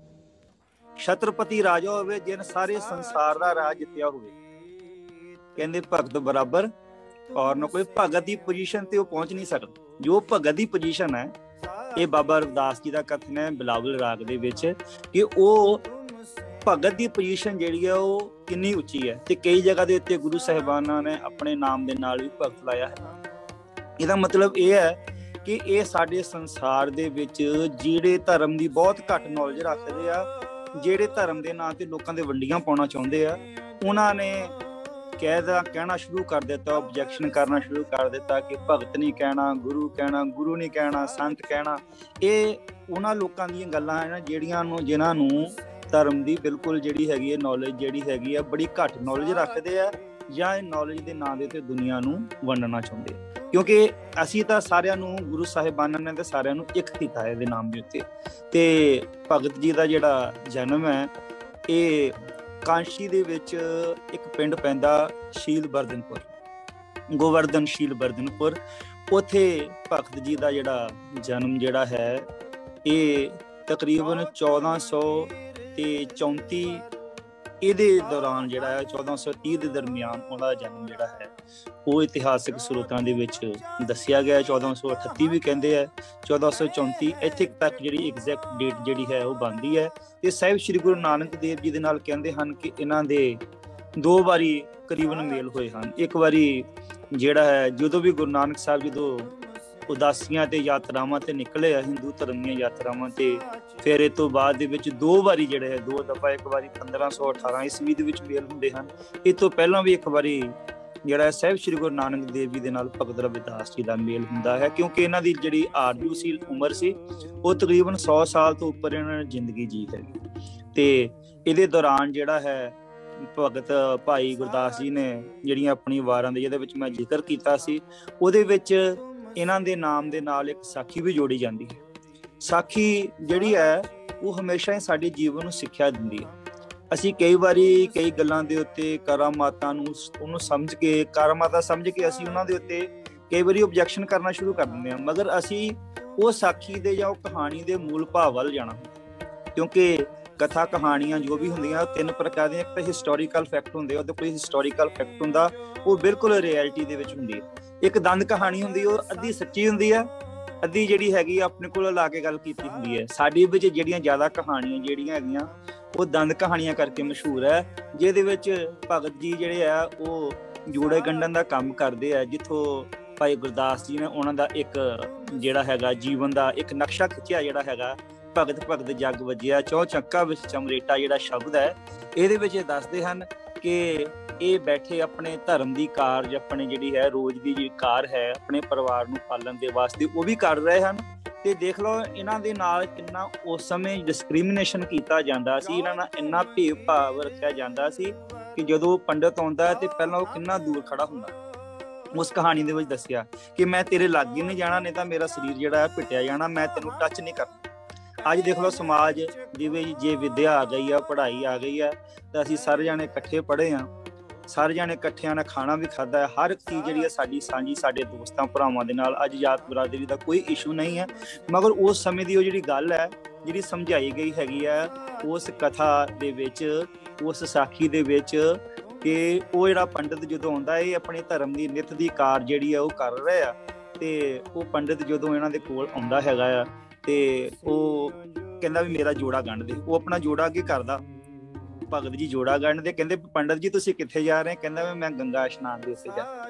ਛਤਰਪਤੀ ਰਾਜਾ ਹੋਵੇ ਜਿਹਨੇ ਸਾਰੇ ਸੰਸਾਰ ਦਾ ਰਾਜ ਜਿੱਤਿਆ ਹੋਵੇ, ਕਹਿੰਦੇ ਭਗਤ ਬਰਾਬਰ ਔਰ ਨਾ ਕੋਈ। ਭਗਤ ਦੀ ਪੋਜੀਸ਼ਨ ਤੇ ਉਹ ਪਹੁੰਚ ਨਹੀਂ ਸਕਦਾ। ਜੋ ਭਗਤ ਦੀ ਪੋਜੀਸ਼ਨ ਹੈ, ਇਹ ਬਾਬਾ ਰਵਿਦਾਸ ਜੀ ਦਾ ਕਥਨ ਹੈ ਬਿਲਾਵਲ ਰਾਗ ਦੇ ਵਿੱਚ, ਕਿ ਉਹ ਭਗਤ ਦੀ ਪੋਜੀਸ਼ਨ ਜਿਹੜੀ ਹੈ ਉਹ ਕਿੰਨੀ ਉੱਚੀ ਹੈ। ਤੇ ਕਈ ਜਗ੍ਹਾ ਦੇ ਉੱਤੇ ਗੁਰੂ ਸਾਹਿਬਾਨਾਂ ਨੇ ਆਪਣੇ ਨਾਮ ਦੇ ਨਾਲ ਵੀ ਭਗਤ ਲਾਇਆ ਹੈ। ਇਹਦਾ ਮਤਲਬ ਇਹ ਹੈ ਕਿ ਇਹ ਸਾਡੇ ਸੰਸਾਰ ਦੇ ਵਿੱਚ ਜਿਹੜੇ ਧਰਮ ਦੀ ਬਹੁਤ ਘੱਟ ਨੌਲੇਜ ਰੱਖਦੇ ਆ, ਜਿਹੜੇ ਧਰਮ ਦੇ ਨਾਂ ਤੇ ਲੋਕਾਂ ਦੇ ਵੰਡੀਆਂ ਪਾਉਣਾ ਚਾਹੁੰਦੇ ਆ, ਉਹਨਾਂ ਨੇ ਕਹਿਣਾ ਸ਼ੁਰੂ ਕਰ ਦਿੱਤਾ, ਆਬਜੈਕਸ਼ਨ ਕਰਨਾ ਸ਼ੁਰੂ ਕਰ ਦਿੱਤਾ ਕਿ ਭਗਤ ਨਹੀਂ ਕਹਿਣਾ, ਗੁਰੂ ਕਹਿਣਾ, ਗੁਰੂ ਨਹੀਂ ਕਹਿਣਾ, ਸੰਤ ਕਹਿਣਾ। ਇਹ ਉਹਨਾਂ ਲੋਕਾਂ ਦੀਆਂ ਗੱਲਾਂ ਹਨ ਜਿਨ੍ਹਾਂ ਨੂੰ ਧਰਮ ਦੀ ਬਿਲਕੁਲ ਜਿਹੜੀ ਹੈਗੀ ਹੈ ਨੌਲੇਜ ਜਿਹੜੀ ਹੈਗੀ ਆ ਬੜੀ ਘੱਟ ਨੌਲੇਜ ਰੱਖਦੇ ਆ, ਜਾਂ ਇਹ ਨੌਲੇਜ ਦੇ ਨਾਂ ਦੇ ਉੱਤੇ ਦੁਨੀਆ ਨੂੰ ਵੰਡਣਾ ਚਾਹੁੰਦੇ ਆ। ਕਿਉਂਕਿ ਅਸੀਂ ਤਾਂ ਸਾਰਿਆਂ ਨੂੰ ਗੁਰੂ ਸਾਹਿਬਾਨਾਂ ਨੇ ਤਾਂ ਸਾਰਿਆਂ ਨੂੰ ਇੱਕ ਕੀਤਾ ਹੈ ਇਹਦੇ ਨਾਮ ਦੇ ਉੱਤੇ। ਤੇ ਭਗਤ ਜੀ ਦਾ ਜਿਹੜਾ ਜਨਮ ਹੈ, ਇਹ ਕਾਂਸ਼ੀ ਦੇ ਵਿੱਚ ਇੱਕ ਪਿੰਡ ਪੈਂਦਾ ਸ਼ੀਲ ਬਰਦਨਪੁਰ, ਗੋਵਰਧਨ ਸ਼ੀਲ ਬਰਦਨਪੁਰ। ਉੱਥੇ ਭਗਤ ਜੀ ਦਾ ਜਿਹੜਾ ਜਨਮ ਜਿਹੜਾ ਹੈ, ਇਹ ਤਕਰੀਬਨ 1434 ਇਹਦੇ ਦੌਰਾਨ ਜਿਹੜਾ ਹੈ 1430 ਦੇ ਦਰਮਿਆਨ ਉਹਦਾ ਜਨਮ ਜਿਹੜਾ ਹੈ ਉਹ ਇਤਿਹਾਸਿਕ ਸਰੋਤਾਂ ਦੇ ਵਿੱਚ ਦੱਸਿਆ ਗਿਆ। 1438 ਵੀ ਕਹਿੰਦੇ ਆ, 1434 ਇੱਥੇ ਤੱਕ ਜਿਹੜੀ ਐਗਜ਼ੈਕਟ ਡੇਟ ਜਿਹੜੀ ਹੈ ਉਹ ਬਣਦੀ ਹੈ। ਤੇ ਸਾਹਿਬ ਸ੍ਰੀ ਗੁਰੂ ਨਾਨਕ ਦੇਵ ਜੀ ਦੇ ਨਾਲ ਕਹਿੰਦੇ ਹਨ ਕਿ ਇਹਨਾਂ ਦੇ 2 ਵਾਰੀ ਕਰੀਬਨ ਮੇਲ ਹੋਏ ਹਨ। ਇੱਕ ਵਾਰੀ ਜਿਹੜਾ ਹੈ ਜਦੋਂ ਵੀ ਗੁਰੂ ਨਾਨਕ ਸਾਹਿਬ ਜਦੋਂ ਉਦਾਸੀਆਂ ਤੇ ਯਾਤਰਾਵਾਂ ਤੇ ਨਿਕਲੇ ਆ, ਹਿੰਦੂ ਧਰਮ ਦੀਆਂ ਯਾਤਰਾਵਾਂ ਤੇ, ਫਿਰ ਇਹ ਤੋਂ ਬਾਅਦ ਦੇ ਵਿੱਚ 2 ਵਾਰੀ ਜਿਹੜੇ ਹੈ 2 ਦਫਾ, ਇੱਕ ਵਾਰੀ 1518 ਈਸਵੀ ਦੇ ਵਿੱਚ ਮੇਲ ਹੁੰਦੇ ਹਨ। ਇਹ ਤੋਂ ਪਹਿਲਾਂ ਵੀ ਇੱਕ ਵਾਰੀ ਜਿਹੜਾ ਸਾਹਿਬ ਸ੍ਰੀ ਗੁਰੂ ਨਾਨਕ ਦੇਵ ਜੀ ਦੇ ਨਾਲ ਭਗਤ ਰਵਿਦਾਸ ਜੀ ਦਾ ਮੇਲ ਹੁੰਦਾ ਹੈ, ਕਿਉਂਕਿ ਇਹਨਾਂ ਦੀ ਜਿਹੜੀ ਆਰਜੂ ਸੀ ਉਮਰ ਸੀ ਉਹ ਤਕਰੀਬਨ 100 ਸਾਲ ਤੋਂ ਉੱਪਰ ਇਹਨਾਂ ਨੇ ਜ਼ਿੰਦਗੀ ਜੀ ਹੈਗੀ। ਤੇ ਇਹਦੇ ਦੌਰਾਨ ਜਿਹੜਾ ਹੈ ਭਗਤ ਭਾਈ ਗੁਰਦਾਸ ਜੀ ਨੇ ਜਿਹੜੀਆਂ ਆਪਣੀ ਵਾਰਾਂ ਦੇ ਜਿਹਦੇ ਵਿੱਚ ਮੈਂ ਜ਼ਿਕਰ ਕੀਤਾ ਸੀ, ਉਹਦੇ ਵਿੱਚ ਇਹਨਾਂ ਦੇ ਨਾਮ ਦੇ ਨਾਲ ਇੱਕ ਸਾਖੀ ਵੀ ਜੋੜੀ ਜਾਂਦੀ ਹੈ। ਸਾਖੀ ਜਿਹੜੀ ਹੈ ਉਹ ਹਮੇਸ਼ਾ ਹੀ ਸਾਡੇ ਜੀਵਨ ਨੂੰ ਸਿੱਖਿਆ ਦਿੰਦੀ ਹੈ। ਅਸੀਂ ਕਈ ਵਾਰੀ ਕਈ ਗੱਲਾਂ ਦੇ ਉੱਤੇ ਕਰਾਮਾਤਾਂ ਨੂੰ ਉਹਨੂੰ ਸਮਝ ਕੇ ਕਰਾਮਾਤਾਂ ਸਮਝ ਕੇ ਅਸੀਂ ਉਹਨਾਂ ਦੇ ਉੱਤੇ ਕਈ ਵਾਰੀ ਆਬਜੈਕਸ਼ਨ ਕਰਨਾ ਸ਼ੁਰੂ ਕਰ ਦਿੰਦੇ ਹਾਂ, ਮਗਰ ਅਸੀਂ ਉਹ ਸਾਖੀ ਦੇ ਜਾਂ ਉਹ ਕਹਾਣੀ ਦੇ ਮੂਲ ਭਾਵ ਵੱਲ ਜਾਣਾ, ਕਿਉਂਕਿ ਕਥਾ ਕਹਾਣੀਆਂ ਜੋ ਵੀ ਹੁੰਦੀਆਂ 3 ਪ੍ਰਕਾਰ ਦੀਆਂ। ਇੱਕ ਤਾਂ ਹਿਸਟੋਰੀਕਲ ਫੈਕਟ ਹੁੰਦੇ, ਉਹਦੇ ਕੋਈ ਹਿਸਟੋਰੀਕਲ ਫੈਕਟ ਹੁੰਦਾ, ਉਹ ਬਿਲਕੁਲ ਰਿਐਲਿਟੀ ਦੇ ਵਿੱਚ ਹੁੰਦੀ ਹੈ। ਇੱਕ ਦੰਦ ਕਹਾਣੀ ਹੁੰਦੀ, ਉਹ ਅੱਧੀ ਸੱਚੀ ਹੁੰਦੀ ਹੈ, ਅੱਧੀ ਜਿਹੜੀ ਹੈਗੀ ਆਪਣੇ ਕੋਲ ਲਾ ਕੇ ਗੱਲ ਕੀਤੀ ਹੁੰਦੀ ਹੈ। ਸਾਡੇ ਵਿੱਚ ਜਿਹੜੀਆਂ ਜ਼ਿਆਦਾ ਕਹਾਣੀਆਂ ਜਿਹੜੀਆਂ ਹੈਗੀਆਂ ਉਹ ਦੰਦ ਕਹਾਣੀਆਂ ਕਰਕੇ ਮਸ਼ਹੂਰ ਹੈ, ਜਿਹਦੇ ਵਿੱਚ ਭਗਤ ਜੀ ਜਿਹੜੇ ਆ ਉਹ ਜੋੜੇ ਗੰਢਣ ਦਾ ਕੰਮ ਕਰਦੇ ਆ, ਜਿੱਥੋਂ ਭਾਈ ਗੁਰਦਾਸ ਜੀ ਨੇ ਉਹਨਾਂ ਦਾ ਇੱਕ ਜਿਹੜਾ ਹੈਗਾ ਜੀਵਨ ਦਾ ਇੱਕ ਨਕਸ਼ਾ ਖਿੱਚਿਆ, ਜਿਹੜਾ ਹੈਗਾ ਭਗਤ ਜੱਗ ਵੱਜਿਆ 4 ਚੱਕਾਂ ਵਿੱਚ ਚਮਰੇਟਾ ਜਿਹੜਾ ਸ਼ਬਦ ਹੈ, ਇਹਦੇ ਵਿੱਚ ਇਹ ਦੱਸਦੇ ਹਨ ਕਿ ਇਹ ਬੈਠੇ ਆਪਣੇ ਧਰਮ ਦੀ ਕਾਰਜ, ਆਪਣੇ ਜਿਹੜੀ ਹੈ ਰੋਜ਼ ਦੀ ਜਿਹੜੀ ਕਾਰ ਹੈ ਆਪਣੇ ਪਰਿਵਾਰ ਨੂੰ ਪਾਲਣ ਦੇ ਵਾਸਤੇ ਉਹ ਵੀ ਕਰ ਰਹੇ ਹਨ। ਤੇ ਦੇਖ ਲਓ ਇਹਨਾਂ ਦੇ ਨਾਲ ਕਿੰਨਾ ਉਸ ਸਮੇਂ ਡਿਸਕ੍ਰਿਮੀਨੇਸ਼ਨ ਕੀਤਾ ਜਾਂਦਾ ਸੀ, ਇਹਨਾਂ ਨਾਲ ਇੰਨਾ ਭੇਦਭਾਵ ਰੱਖਿਆ ਜਾਂਦਾ ਸੀ ਕਿ ਜਦੋਂ ਪੰਡਤ ਆਉਂਦਾ ਤੇ ਪਹਿਲਾਂ ਉਹ ਕਿੰਨਾ ਦੂਰ ਖੜਾ ਹੁੰਦਾ। ਉਸ ਕਹਾਣੀ ਦੇ ਵਿੱਚ ਦੱਸਿਆ ਕਿ ਮੈਂ ਤੇਰੇ ਲਾਗੇ ਨਹੀਂ ਜਾਣਾ, ਨਹੀਂ ਤਾਂ ਮੇਰਾ ਸਰੀਰ ਜਿਹੜਾ ਹੈ ਪਿੱਟਿਆ ਜਾਣਾ, ਮੈਂ ਤੈਨੂੰ ਟੱਚ ਨਹੀਂ ਕਰਨਾ। ਅੱਜ ਦੇਖ ਲਓ ਸਮਾਜ ਜਿਵੇਂ ਜੇ ਵਿਦਿਆ ਆ ਗਈ ਆ, ਪੜ੍ਹਾਈ ਆ ਗਈ ਆ, ਤਾਂ ਅਸੀਂ ਸਾਰੇ ਜਾਣੇ ਇਕੱਠੇ ਪੜ੍ਹੇ ਆ, ਸਾਰੇ ਜਾਣੇ ਇਕੱਠਿਆਂ ਨਾਲ ਖਾਣਾ ਵੀ ਖਾਧਾ ਹੈ, ਹਰ ਇੱਕ ਚੀਜ਼ ਜਿਹੜੀ ਹੈ ਸਾਡੀ ਸਾਂਝੀ ਸਾਡੇ ਦੋਸਤਾਂ ਭਰਾਵਾਂ ਦੇ ਨਾਲ। ਅੱਜ ਜਾਤ ਬਰਾਦਰੀ ਦਾ ਕੋਈ ਇਸ਼ੂ ਨਹੀਂ ਹੈ, ਮਗਰ ਉਸ ਸਮੇਂ ਦੀ ਉਹ ਜਿਹੜੀ ਗੱਲ ਹੈ ਜਿਹੜੀ ਸਮਝਾਈ ਗਈ ਹੈਗੀ ਹੈ ਉਸ ਕਥਾ ਦੇ ਵਿੱਚ, ਉਸ ਸਾਖੀ ਦੇ ਵਿੱਚ, ਕਿ ਉਹ ਜਿਹੜਾ ਪੰਡਿਤ ਜਦੋਂ ਆਉਂਦਾ ਇਹ ਆਪਣੇ ਧਰਮ ਦੀ ਨਿੱਤ ਦੀ ਕਾਰ ਜਿਹੜੀ ਆ ਉਹ ਕਰ ਰਿਹਾ ਆ। ਤੇ ਉਹ ਪੰਡਿਤ ਜਦੋਂ ਇਹਨਾਂ ਦੇ ਕੋਲ ਆਉਂਦਾ ਹੈਗਾ ਆ ਤੇ ਉਹ ਕਹਿੰਦਾ ਵੀ ਮੇਰਾ ਜੋੜਾ ਗੰਢ ਦੇ। ਉਹ ਆਪਣਾ ਜੋੜਾ ਕੀ ਕਰਦਾ, ਭਗਤ ਜੀ ਜੋੜਾ ਗੰਢਦੇ, ਕਹਿੰਦੇ ਪੰਡਤ ਜੀ ਤੁਸੀਂ ਕਿੱਥੇ ਜਾ ਰਹੇ? ਕਹਿੰਦਾ ਮੈਂ ਗੰਗਾ ਇਸ਼ਨਾਨ ਦੇ ਉੱਤੇ ਜਾ।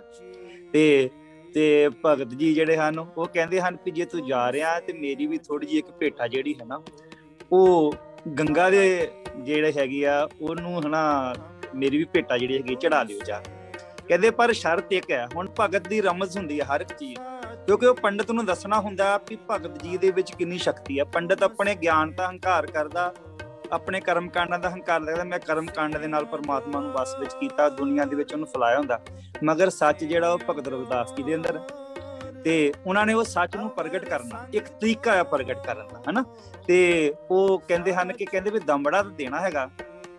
ਤੇ ਭਗਤ ਜੀ ਜਿਹੜੇ ਹਨ ਉਹ ਕਹਿੰਦੇ ਹਨ ਕਿ ਜੇ ਤੂੰ ਜਾ ਰਿਹਾ ਤੇ ਮੇਰੀ ਵੀ ਥੋੜੀ ਜਿਹੀ ਇੱਕ ਭੇਟਾ ਜਿਹੜੀ ਹੈ ਨਾ ਉਹ ਗੰਗਾ ਦੇ ਜਿਹੜੇ ਹੈਗੀ ਆ ਉਹਨੂੰ ਹਨਾ ਮੇਰੀ ਵੀ ਭੇਟਾ ਜਿਹੜੀ ਹੈਗੀ ਚੜਾ ਦਿਓ ਜਾ। ਕਹਿੰਦੇ ਪਰ ਸ਼ਰਤ ਇੱਕ ਹੈ, ਹੁਣ ਭਗਤ ਦੀ ਰਮਜ਼ ਹੁੰਦੀ ਹੈ ਹਰ ਇੱਕ ਚੀਜ਼, ਕਿਉਂਕਿ ਉਹ ਪੰਡਤ ਨੂੰ ਦੱਸਣਾ ਹੁੰਦਾ ਵੀ ਭਗਤ ਜੀ ਦੇ ਵਿੱਚ ਕਿੰਨੀ ਸ਼ਕਤੀ ਹੈ। ਪੰਡਤ ਆਪਣੇ ਗਿਆਨ ਦਾ ਹੰਕਾਰ ਕਰਦਾ, ਆਪਣੇ ਕਰਮ ਕਾਂਡਾਂ ਦਾ ਹੰਕਾਰ ਕਰਦਾ, ਮੈਂ ਕਰਮ ਕਾਂਡ ਦੇ ਨਾਲ ਪਰਮਾਤਮਾ ਨੂੰ ਵਸ ਵਿੱਚ ਕੀਤਾ, ਦੁਨੀਆ ਦੇ ਵਿੱਚ ਉਹਨੂੰ ਫੈਲਾਇਆ ਹੁੰਦਾ, ਮਗਰ ਸੱਚ ਜਿਹੜਾ ਉਹ ਭਗਤ ਰਵਿਦਾਸ ਜੀ ਦੇ ਅੰਦਰ। ਤੇ ਉਹਨਾਂ ਨੇ ਉਹ ਸੱਚ ਨੂੰ ਪ੍ਰਗਟ ਕਰਨਾ, ਇੱਕ ਤਰੀਕਾ ਹੈ ਪ੍ਰਗਟ ਕਰਨ ਦਾ, ਹਨਾ। ਤੇ ਉਹ ਕਹਿੰਦੇ ਹਨ ਕਿ ਕਹਿੰਦੇ ਵੀ ਦਮੜਾ ਤਾਂ ਦੇਣਾ ਹੈਗਾ,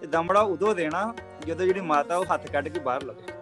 ਤੇ ਦਮੜਾ ਉਦੋਂ ਦੇਣਾ ਜਦੋਂ ਜਿਹੜੀ ਮਾਤਾ ਉਹ ਹੱਥ ਕੱਢ ਕੇ ਬਾਹਰ ਲਵੇ।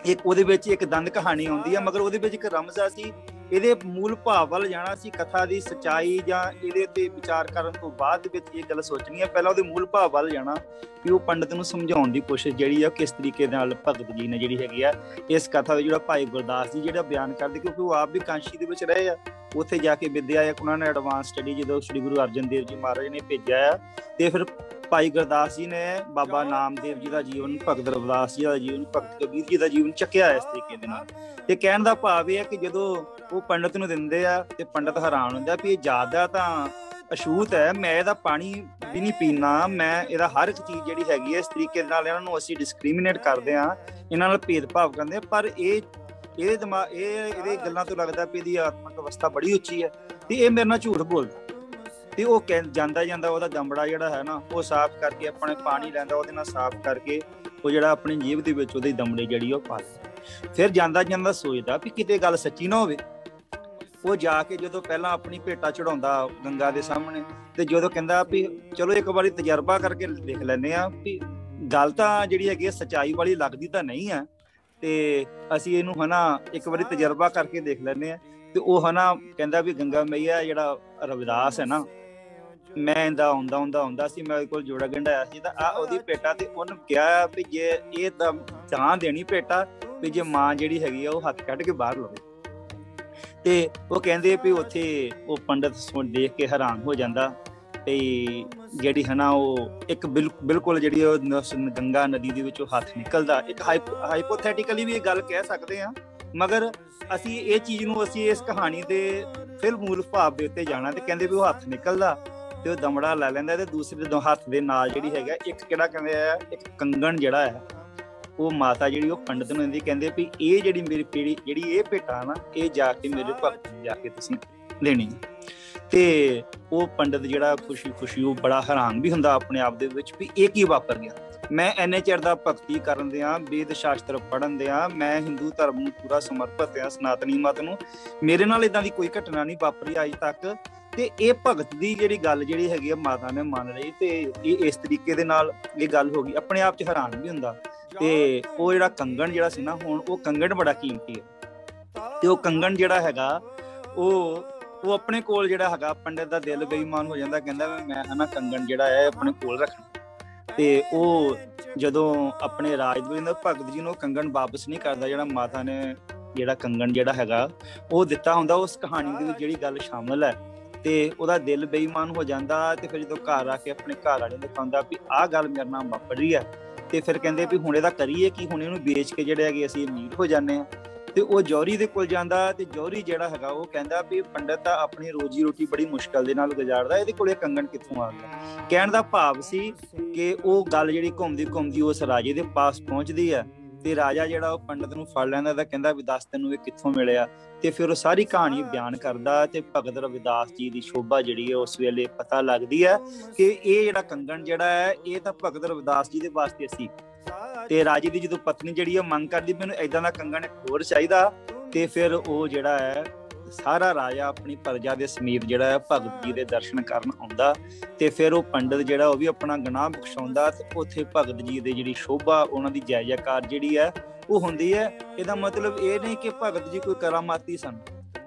ਇੱਕ ਉਹਦੇ ਵਿੱਚ ਇੱਕ ਦੰਦ ਕਹਾਣੀ ਆਉਂਦੀ ਆ, ਮਗਰ ਉਹਦੇ ਵਿੱਚ ਇੱਕ ਰਮਜ਼ ਆ ਸੀ। ਇਹਦੇ ਮੂਲ ਭਾਵ ਵੱਲ ਜਾਣਾ ਸੀ, ਕਥਾ ਦੀ ਸੱਚਾਈ ਜਾਂ ਇਹਦੇ ਤੇ ਵਿਚਾਰ ਕਰਨ ਤੋਂ ਬਾਅਦ ਦੇ ਵਿੱਚ ਇਹ ਗੱਲ ਸੋਚਣੀ ਹੈ। ਪਹਿਲਾਂ ਉਹਦੇ ਮੂਲ ਭਾਵ ਵੱਲ ਜਾਣਾ ਕਿ ਉਹ ਪੰਡਤ ਨੂੰ ਸਮਝਾਉਣ ਦੀ ਕੋਸ਼ਿਸ਼ ਜਿਹੜੀ ਆ ਕਿਸ ਤਰੀਕੇ ਨਾਲ ਭਗਤ ਜੀ ਨੇ ਜਿਹੜੀ ਹੈਗੀ ਆ ਇਸ ਕਥਾ ਵਿੱਚ ਜਿਹੜਾ ਭਾਈ ਗੁਰਦਾਸ ਜੀ ਜਿਹੜਾ ਬਿਆਨ ਕਰਦੇ, ਕਿਉਂਕਿ ਉਹ ਆਪ ਵੀ ਕਾਂਸ਼ੀ ਦੇ ਵਿੱਚ ਰਹੇ ਆ, ਉੱਥੇ ਜਾ ਕੇ ਵਿਦਿਆ ਇੱਕ ਉਹਨਾਂ ਨੇ ਐਡਵਾਂਸ ਸਟੱਡੀ ਜਦੋਂ ਸ੍ਰੀ ਗੁਰੂ ਅਰਜਨ ਦੇਵ ਜੀ ਮਹਾਰਾਜ ਨੇ ਭੇਜਿਆ ਆ, ਤੇ ਫਿਰ ਭਾਈ ਗੁਰਦਾਸ ਜੀ ਨੇ ਬਾਬਾ ਨਾਮਦੇਵ ਜੀ ਦਾ ਜੀਵਨ, ਭਗਤ ਰਵਿਦਾਸ ਜੀ ਦਾ ਜੀਵਨ, ਭਗਤ ਕਬੀਰ ਜੀ ਦਾ ਜੀਵਨ ਚੱਕਿਆ ਇਸ ਤਰੀਕੇ ਦੇ ਨਾਲ। ਤੇ ਕਹਿਣ ਦਾ ਭਾਵ ਇਹ ਹੈ ਕਿ ਜਦੋਂ ਉਹ ਪੰਡਤ ਨੂੰ ਦਿੰਦੇ ਆ ਤੇ ਪੰਡਤ ਹੈਰਾਨ ਹੁੰਦਾ ਵੀ ਇਹ ਜ਼ਿਆਦਾ ਤਾਂ ਅਛੂਤ ਹੈ, ਮੈਂ ਇਹਦਾ ਪਾਣੀ ਵੀ ਨਹੀਂ ਪੀਣਾ, ਮੈਂ ਇਹਦਾ ਹਰ ਇੱਕ ਚੀਜ਼ ਜਿਹੜੀ ਹੈਗੀ ਹੈ ਇਸ ਤਰੀਕੇ ਦੇ ਨਾਲ ਇਹਨਾਂ ਨੂੰ ਅਸੀਂ ਡਿਸਕ੍ਰਿਮੀਨੇਟ ਕਰਦੇ ਹਾਂ, ਇਹਨਾਂ ਨਾਲ ਭੇਦਭਾਵ ਕਰਦੇ ਹਾਂ। ਪਰ ਇਹਦੇ ਦਿਮਾਗ ਇਹਦੇ ਗੱਲਾਂ ਤੋਂ ਲੱਗਦਾ ਵੀ ਇਹਦੀ ਆਤਮਿਕ ਅਵਸਥਾ ਬੜੀ ਉੱਚੀ ਹੈ ਤੇ ਇਹ ਮੇਰੇ ਨਾਲ ਝੂਠ ਬੋਲਦਾ। ਤੇ ਉਹ ਜਾਂਦਾ ਉਹਦਾ ਦਮੜਾ ਜਿਹੜਾ ਹੈ ਨਾ ਉਹ ਸਾਫ਼ ਕਰਕੇ ਆਪਣੇ ਪਾਣੀ ਲੈਂਦਾ, ਉਹਦੇ ਨਾਲ ਸਾਫ਼ ਕਰਕੇ ਉਹ ਜਿਹੜਾ ਆਪਣੀ ਜੀਭ ਦੇ ਵਿੱਚ ਉਹਦੀ ਦਮੜੀ ਜਿਹੜੀ ਉਹ ਪਾ ਲੈਂਦਾ। ਫਿਰ ਜਾਂਦਾ ਸੋਚਦਾ ਵੀ ਕਿਤੇ ਗੱਲ ਸੱਚੀ ਨਾ ਹੋਵੇ। ਉਹ ਜਾ ਕੇ ਜਦੋਂ ਪਹਿਲਾਂ ਆਪਣੀ ਭੇਟਾ ਚੜਾਉਂਦਾ ਗੰਗਾ ਦੇ ਸਾਹਮਣੇ, ਤੇ ਜਦੋਂ ਕਹਿੰਦਾ ਵੀ ਚਲੋ ਇੱਕ ਵਾਰੀ ਤਜਰਬਾ ਕਰਕੇ ਦੇਖ ਲੈਂਦੇ ਆ ਵੀ ਗੱਲ ਤਾਂ ਜਿਹੜੀ ਹੈਗੀ ਸੱਚਾਈ ਵਾਲੀ ਲੱਗਦੀ ਤਾਂ ਨਹੀਂ ਆ, ਤੇ ਅਸੀਂ ਇਹਨੂੰ ਹਨਾ ਇੱਕ ਵਾਰੀ ਤਜਰਬਾ ਕਰਕੇ ਦੇਖ ਲੈਂਦੇ ਆ। ਤੇ ਉਹ ਹਨਾ ਕਹਿੰਦਾ ਵੀ ਗੰਗਾ ਮਈਆ ਜਿਹੜਾ ਰਵਿਦਾਸ ਹੈ ਨਾ, ਮੈਂ ਇਹਦਾ ਆਉਂਦਾ ਸੀ, ਮੈਂ ਉਹਦੇ ਕੋਲ ਜੋੜਾ ਗੰਢਾਇਆ ਸੀ ਤਾਂ ਆ ਉਹਦੀ ਭੇਟਾ, ਤੇ ਉਹਨੂੰ ਕਿਹਾ ਵੀ ਜੇ ਇਹ ਤਾਂ ਦੇਣੀ ਭੇਟਾ ਵੀ ਜੇ ਮਾਂ ਜਿਹੜੀ ਹੈਗੀ ਆ ਉਹ ਹੱਥ ਕੱਢ ਕੇ ਬਾਹਰ ਲਵੇ। ਤੇ ਉਹ ਕਹਿੰਦੇ ਵੀ ਉੱਥੇ ਉਹ ਪੰਡਤ ਦੇਖ ਕੇ ਹੈਰਾਨ ਹੋ ਜਾਂਦਾ, ਤੇ ਜਿਹੜੀ ਹੈ ਨਾ ਉਹ ਇੱਕ ਬਿਲਕੁਲ ਜਿਹੜੀ ਉਹ ਗੰਗਾ ਨਦੀ ਦੇ ਵਿੱਚੋਂ ਹੱਥ ਨਿਕਲਦਾ। ਇੱਕ ਹਾਈਪੋਥੈਟੀਕਲੀ ਵੀ ਇਹ ਗੱਲ ਕਹਿ ਸਕਦੇ ਹਾਂ, ਮਗਰ ਅਸੀਂ ਇਹ ਚੀਜ਼ ਨੂੰ ਅਸੀਂ ਇਸ ਕਹਾਣੀ ਦੇ ਫਿਰ ਮੂਲ ਭਾਵ ਦੇ ਉੱਤੇ ਜਾਣਾ। ਤੇ ਕਹਿੰਦੇ ਵੀ ਉਹ ਹੱਥ ਨਿਕਲਦਾ ਤੇ ਉਹ ਦਮੜਾ ਲੈ ਲੈਂਦਾ, ਤੇ ਦੂਸਰੇ ਹੱਥ ਦੇ ਨਾਲ ਜਿਹੜੀ ਹੈਗਾ ਇੱਕ ਕਿਹੜਾ ਕਹਿੰਦੇ ਆ ਇੱਕ ਕੰਗਣ ਜਿਹੜਾ ਹੈ ਉਹ ਮਾਤਾ ਜਿਹੜੀ ਉਹ ਪੰਡਤ ਨੂੰ ਦਿੰਦੀ, ਕਹਿੰਦੇ ਵੀ ਇਹ ਜਿਹੜੀ ਮੇਰੀ ਪੀੜੀ ਜਿਹੜੀ ਇਹ ਭੇਟਾ ਨਾ ਇਹ ਜਾ ਕੇ ਮੇਰੇ ਭਗਤ ਜਾ ਕੇ ਤੁਸੀਂ ਲੈਣੀ। ਤੇ ਉਹ ਪੰਡਤ ਜਿਹੜਾ ਖੁਸ਼ੀ ਉਹ ਬੜਾ ਹੈਰਾਨ ਵੀ ਹੁੰਦਾ ਆਪਣੇ ਆਪ ਦੇ ਵਿੱਚ ਵੀ ਇਹ ਕੀ ਵਾਪਰ ਗਿਆ। ਮੈਂ ਇੰਨੇ ਚਿਰ ਦਾ ਭਗਤੀ ਕਰਨ ਦਿਆਂ, ਵੇਦ ਸ਼ਾਸਤਰ ਪੜ੍ਹਨ ਦਿਆਂ, ਮੈਂ ਹਿੰਦੂ ਧਰਮ ਨੂੰ ਪੂਰਾ ਸਮਰਪਿਤ ਹਾਂ, ਸਨਾਤਨੀ ਮਤ ਨੂੰ, ਮੇਰੇ ਨਾਲ ਏਦਾਂ ਦੀ ਕੋਈ ਘਟਨਾ ਨਹੀਂ ਵਾਪਰੀ ਅੱਜ ਤੱਕ। ਤੇ ਇਹ ਭਗਤ ਦੀ ਜਿਹੜੀ ਗੱਲ ਜਿਹੜੀ ਹੈਗੀ ਆ ਮਾਤਾ ਨੇ ਮੰਨ ਲਈ, ਤੇ ਇਹ ਇਸ ਤਰੀਕੇ ਦੇ ਨਾਲ ਇਹ ਗੱਲ ਹੋ ਗਈ। ਆਪਣੇ ਆਪ 'ਚ ਹੈਰਾਨ ਵੀ ਹੁੰਦਾ। ਤੇ ਉਹ ਜਿਹੜਾ ਕੰਗਣ ਜਿਹੜਾ ਸੀ ਨਾ, ਹੁਣ ਉਹ ਕੰਗਣ ਬੜਾ ਕੀਮਤੀ ਹੈ, ਤੇ ਉਹ ਕੰਗਣ ਜਿਹੜਾ ਹੈਗਾ ਉਹ ਆਪਣੇ ਕੋਲ ਜਿਹੜਾ ਹੈਗਾ ਪੰਡਤ ਦਾ ਦਿਲ ਬੇਈਮਾਨ ਹੋ ਜਾਂਦਾ, ਕਹਿੰਦਾ ਮੈਂ ਹਨਾ ਕੰਗਣ ਜਿਹੜਾ ਹੈ ਆਪਣੇ ਕੋਲ ਰੱਖਣਾ। ਤੇ ਉਹ ਜਦੋਂ ਆਪਣੇ ਰਾਜ ਦੇ ਭਗਤ ਜੀ ਨੂੰ ਉਹ ਕੰਗਣ ਵਾਪਸ ਨਹੀਂ ਕਰਦਾ, ਜਿਹੜਾ ਮਾਤਾ ਨੇ ਜਿਹੜਾ ਕੰਗਣ ਜਿਹੜਾ ਹੈਗਾ ਉਹ ਦਿੱਤਾ ਹੁੰਦਾ। ਉਸ ਕਹਾਣੀ ਦੇ ਵਿੱਚ ਜਿਹੜੀ ਗੱਲ ਸ਼ਾਮਲ ਹੈ, ਤੇ ਉਹਦਾ ਦਿਲ ਬੇਈਮਾਨ ਹੋ ਜਾਂਦਾ। ਤੇ ਫਿਰ ਜਦੋਂ ਘਰ ਆ ਕੇ ਆਪਣੇ ਘਰ ਵਾਲੇ ਨੂੰ ਦਿਖਾਉਂਦਾ ਵੀ ਆਹ ਗੱਲ ਮੇਰੇ ਨਾਲ ਵਾਪਰ ਰਹੀ ਹੈ, ਤੇ ਫਿਰ ਕਹਿੰਦੇ ਵੀ ਹੁਣ ਇਹਦਾ ਕਰੀਏ ਕੀ, ਹੁਣ ਇਹਨੂੰ ਵੇਚ ਕੇ ਜਿਹੜੇ ਹੈਗੇ ਅਸੀਂ ਅਮੀਰ ਹੋ ਜਾਂਦੇ ਹਾਂ। ਤੇ ਉਹ ਜੌਹਰੀ ਦੇ ਕੋਲ ਜਾਂਦਾ, ਤੇ ਜੌਹਰੀ ਜਿਹੜਾ ਹੈਗਾ ਉਹ ਕਹਿੰਦਾ ਵੀ ਪੰਡਤ ਤਾਂ ਆਪਣੀ ਰੋਜੀ ਰੋਟੀ ਬੜੀ ਮੁਸ਼ਕਲ ਦੇ ਨਾਲ ਗੁਜ਼ਾਰਦਾ, ਇਹਦੇ ਕੋਲੇ ਕੰਗਣ ਕਿੱਥੋਂ ਆ ਗਿਆ। ਕਹਿਣ ਦਾ ਭਾਵ ਸੀ ਕਿ ਉਹ ਗੱਲ ਜਿਹੜੀ ਘੁੰਮਦੀ ਉਸ ਰਾਜੇ ਦੇ ਪਾਸ ਪਹੁੰਚਦੀ ਹੈ, ਤੇ ਰਾਜਾ ਜਿਹੜਾ ਉਹ ਪੰਡਤ ਨੂੰ ਫੜ ਲੈਂਦਾ ਤਾਂ ਕਹਿੰਦਾ ਵੀ ਦੱਸ ਤੈਨੂੰ ਇਹ ਕਿੱਥੋਂ ਮਿਲਿਆ। ਤੇ ਫਿਰ ਉਹ ਸਾਰੀ ਕਹਾਣੀ ਬਿਆਨ ਕਰਦਾ, ਤੇ ਭਗਤ ਰਵਿਦਾਸ ਜੀ ਦੀ ਸ਼ੋਭਾ ਜਿਹੜੀ ਹੈ ਉਸ ਵੇਲੇ ਪਤਾ ਲੱਗਦੀ ਹੈ ਕਿ ਇਹ ਜਿਹੜਾ ਕੰਗਣ ਜਿਹੜਾ ਹੈ ਇਹ ਤਾਂ ਭਗਤ ਰਵਿਦਾਸ ਜੀ ਦੇ ਵਾਸਤੇ ਸੀ। ਤੇ ਰਾਜੇ ਦੀ ਜਦੋਂ ਪਤਨੀ ਜਿਹੜੀ ਹੈ ਮੰਗ ਕਰਦੀ ਮੈਨੂੰ ਏਦਾਂ ਦਾ ਕੰਗਣ ਹੋਰ ਚਾਹੀਦਾ, ਤੇ ਫਿਰ ਉਹ ਜਿਹੜਾ ਹੈ ਸਾਰਾ ਰਾਜਾ ਆਪਣੀ ਪ੍ਰਜਾ ਦੇ ਸਮੇਤ ਜਿਹੜਾ ਹੈ ਭਗਤ ਜੀ ਦੇ ਦਰਸ਼ਨ ਕਰਨ ਆਉਂਦਾ। ਤੇ ਫਿਰ ਉਹ ਪੰਡਤ ਜਿਹੜਾ ਉਹ ਵੀ ਆਪਣਾ ਗੁਨਾਹ ਬਖਸ਼ਾਉਂਦਾ, ਤੇ ਉੱਥੇ ਭਗਤ ਜੀ ਦੇ ਜਿਹੜੀ ਸ਼ੋਭਾ ਉਹਨਾਂ ਦੀ ਜੈ ਜੈਕਾਰ ਜਿਹੜੀ ਹੈ ਉਹ ਹੁੰਦੀ ਹੈ। ਇਹਦਾ ਮਤਲਬ ਇਹ ਨਹੀਂ ਕਿ ਭਗਤ ਜੀ ਕੋਈ ਕਰਾਮਾਤੀ ਸਨ,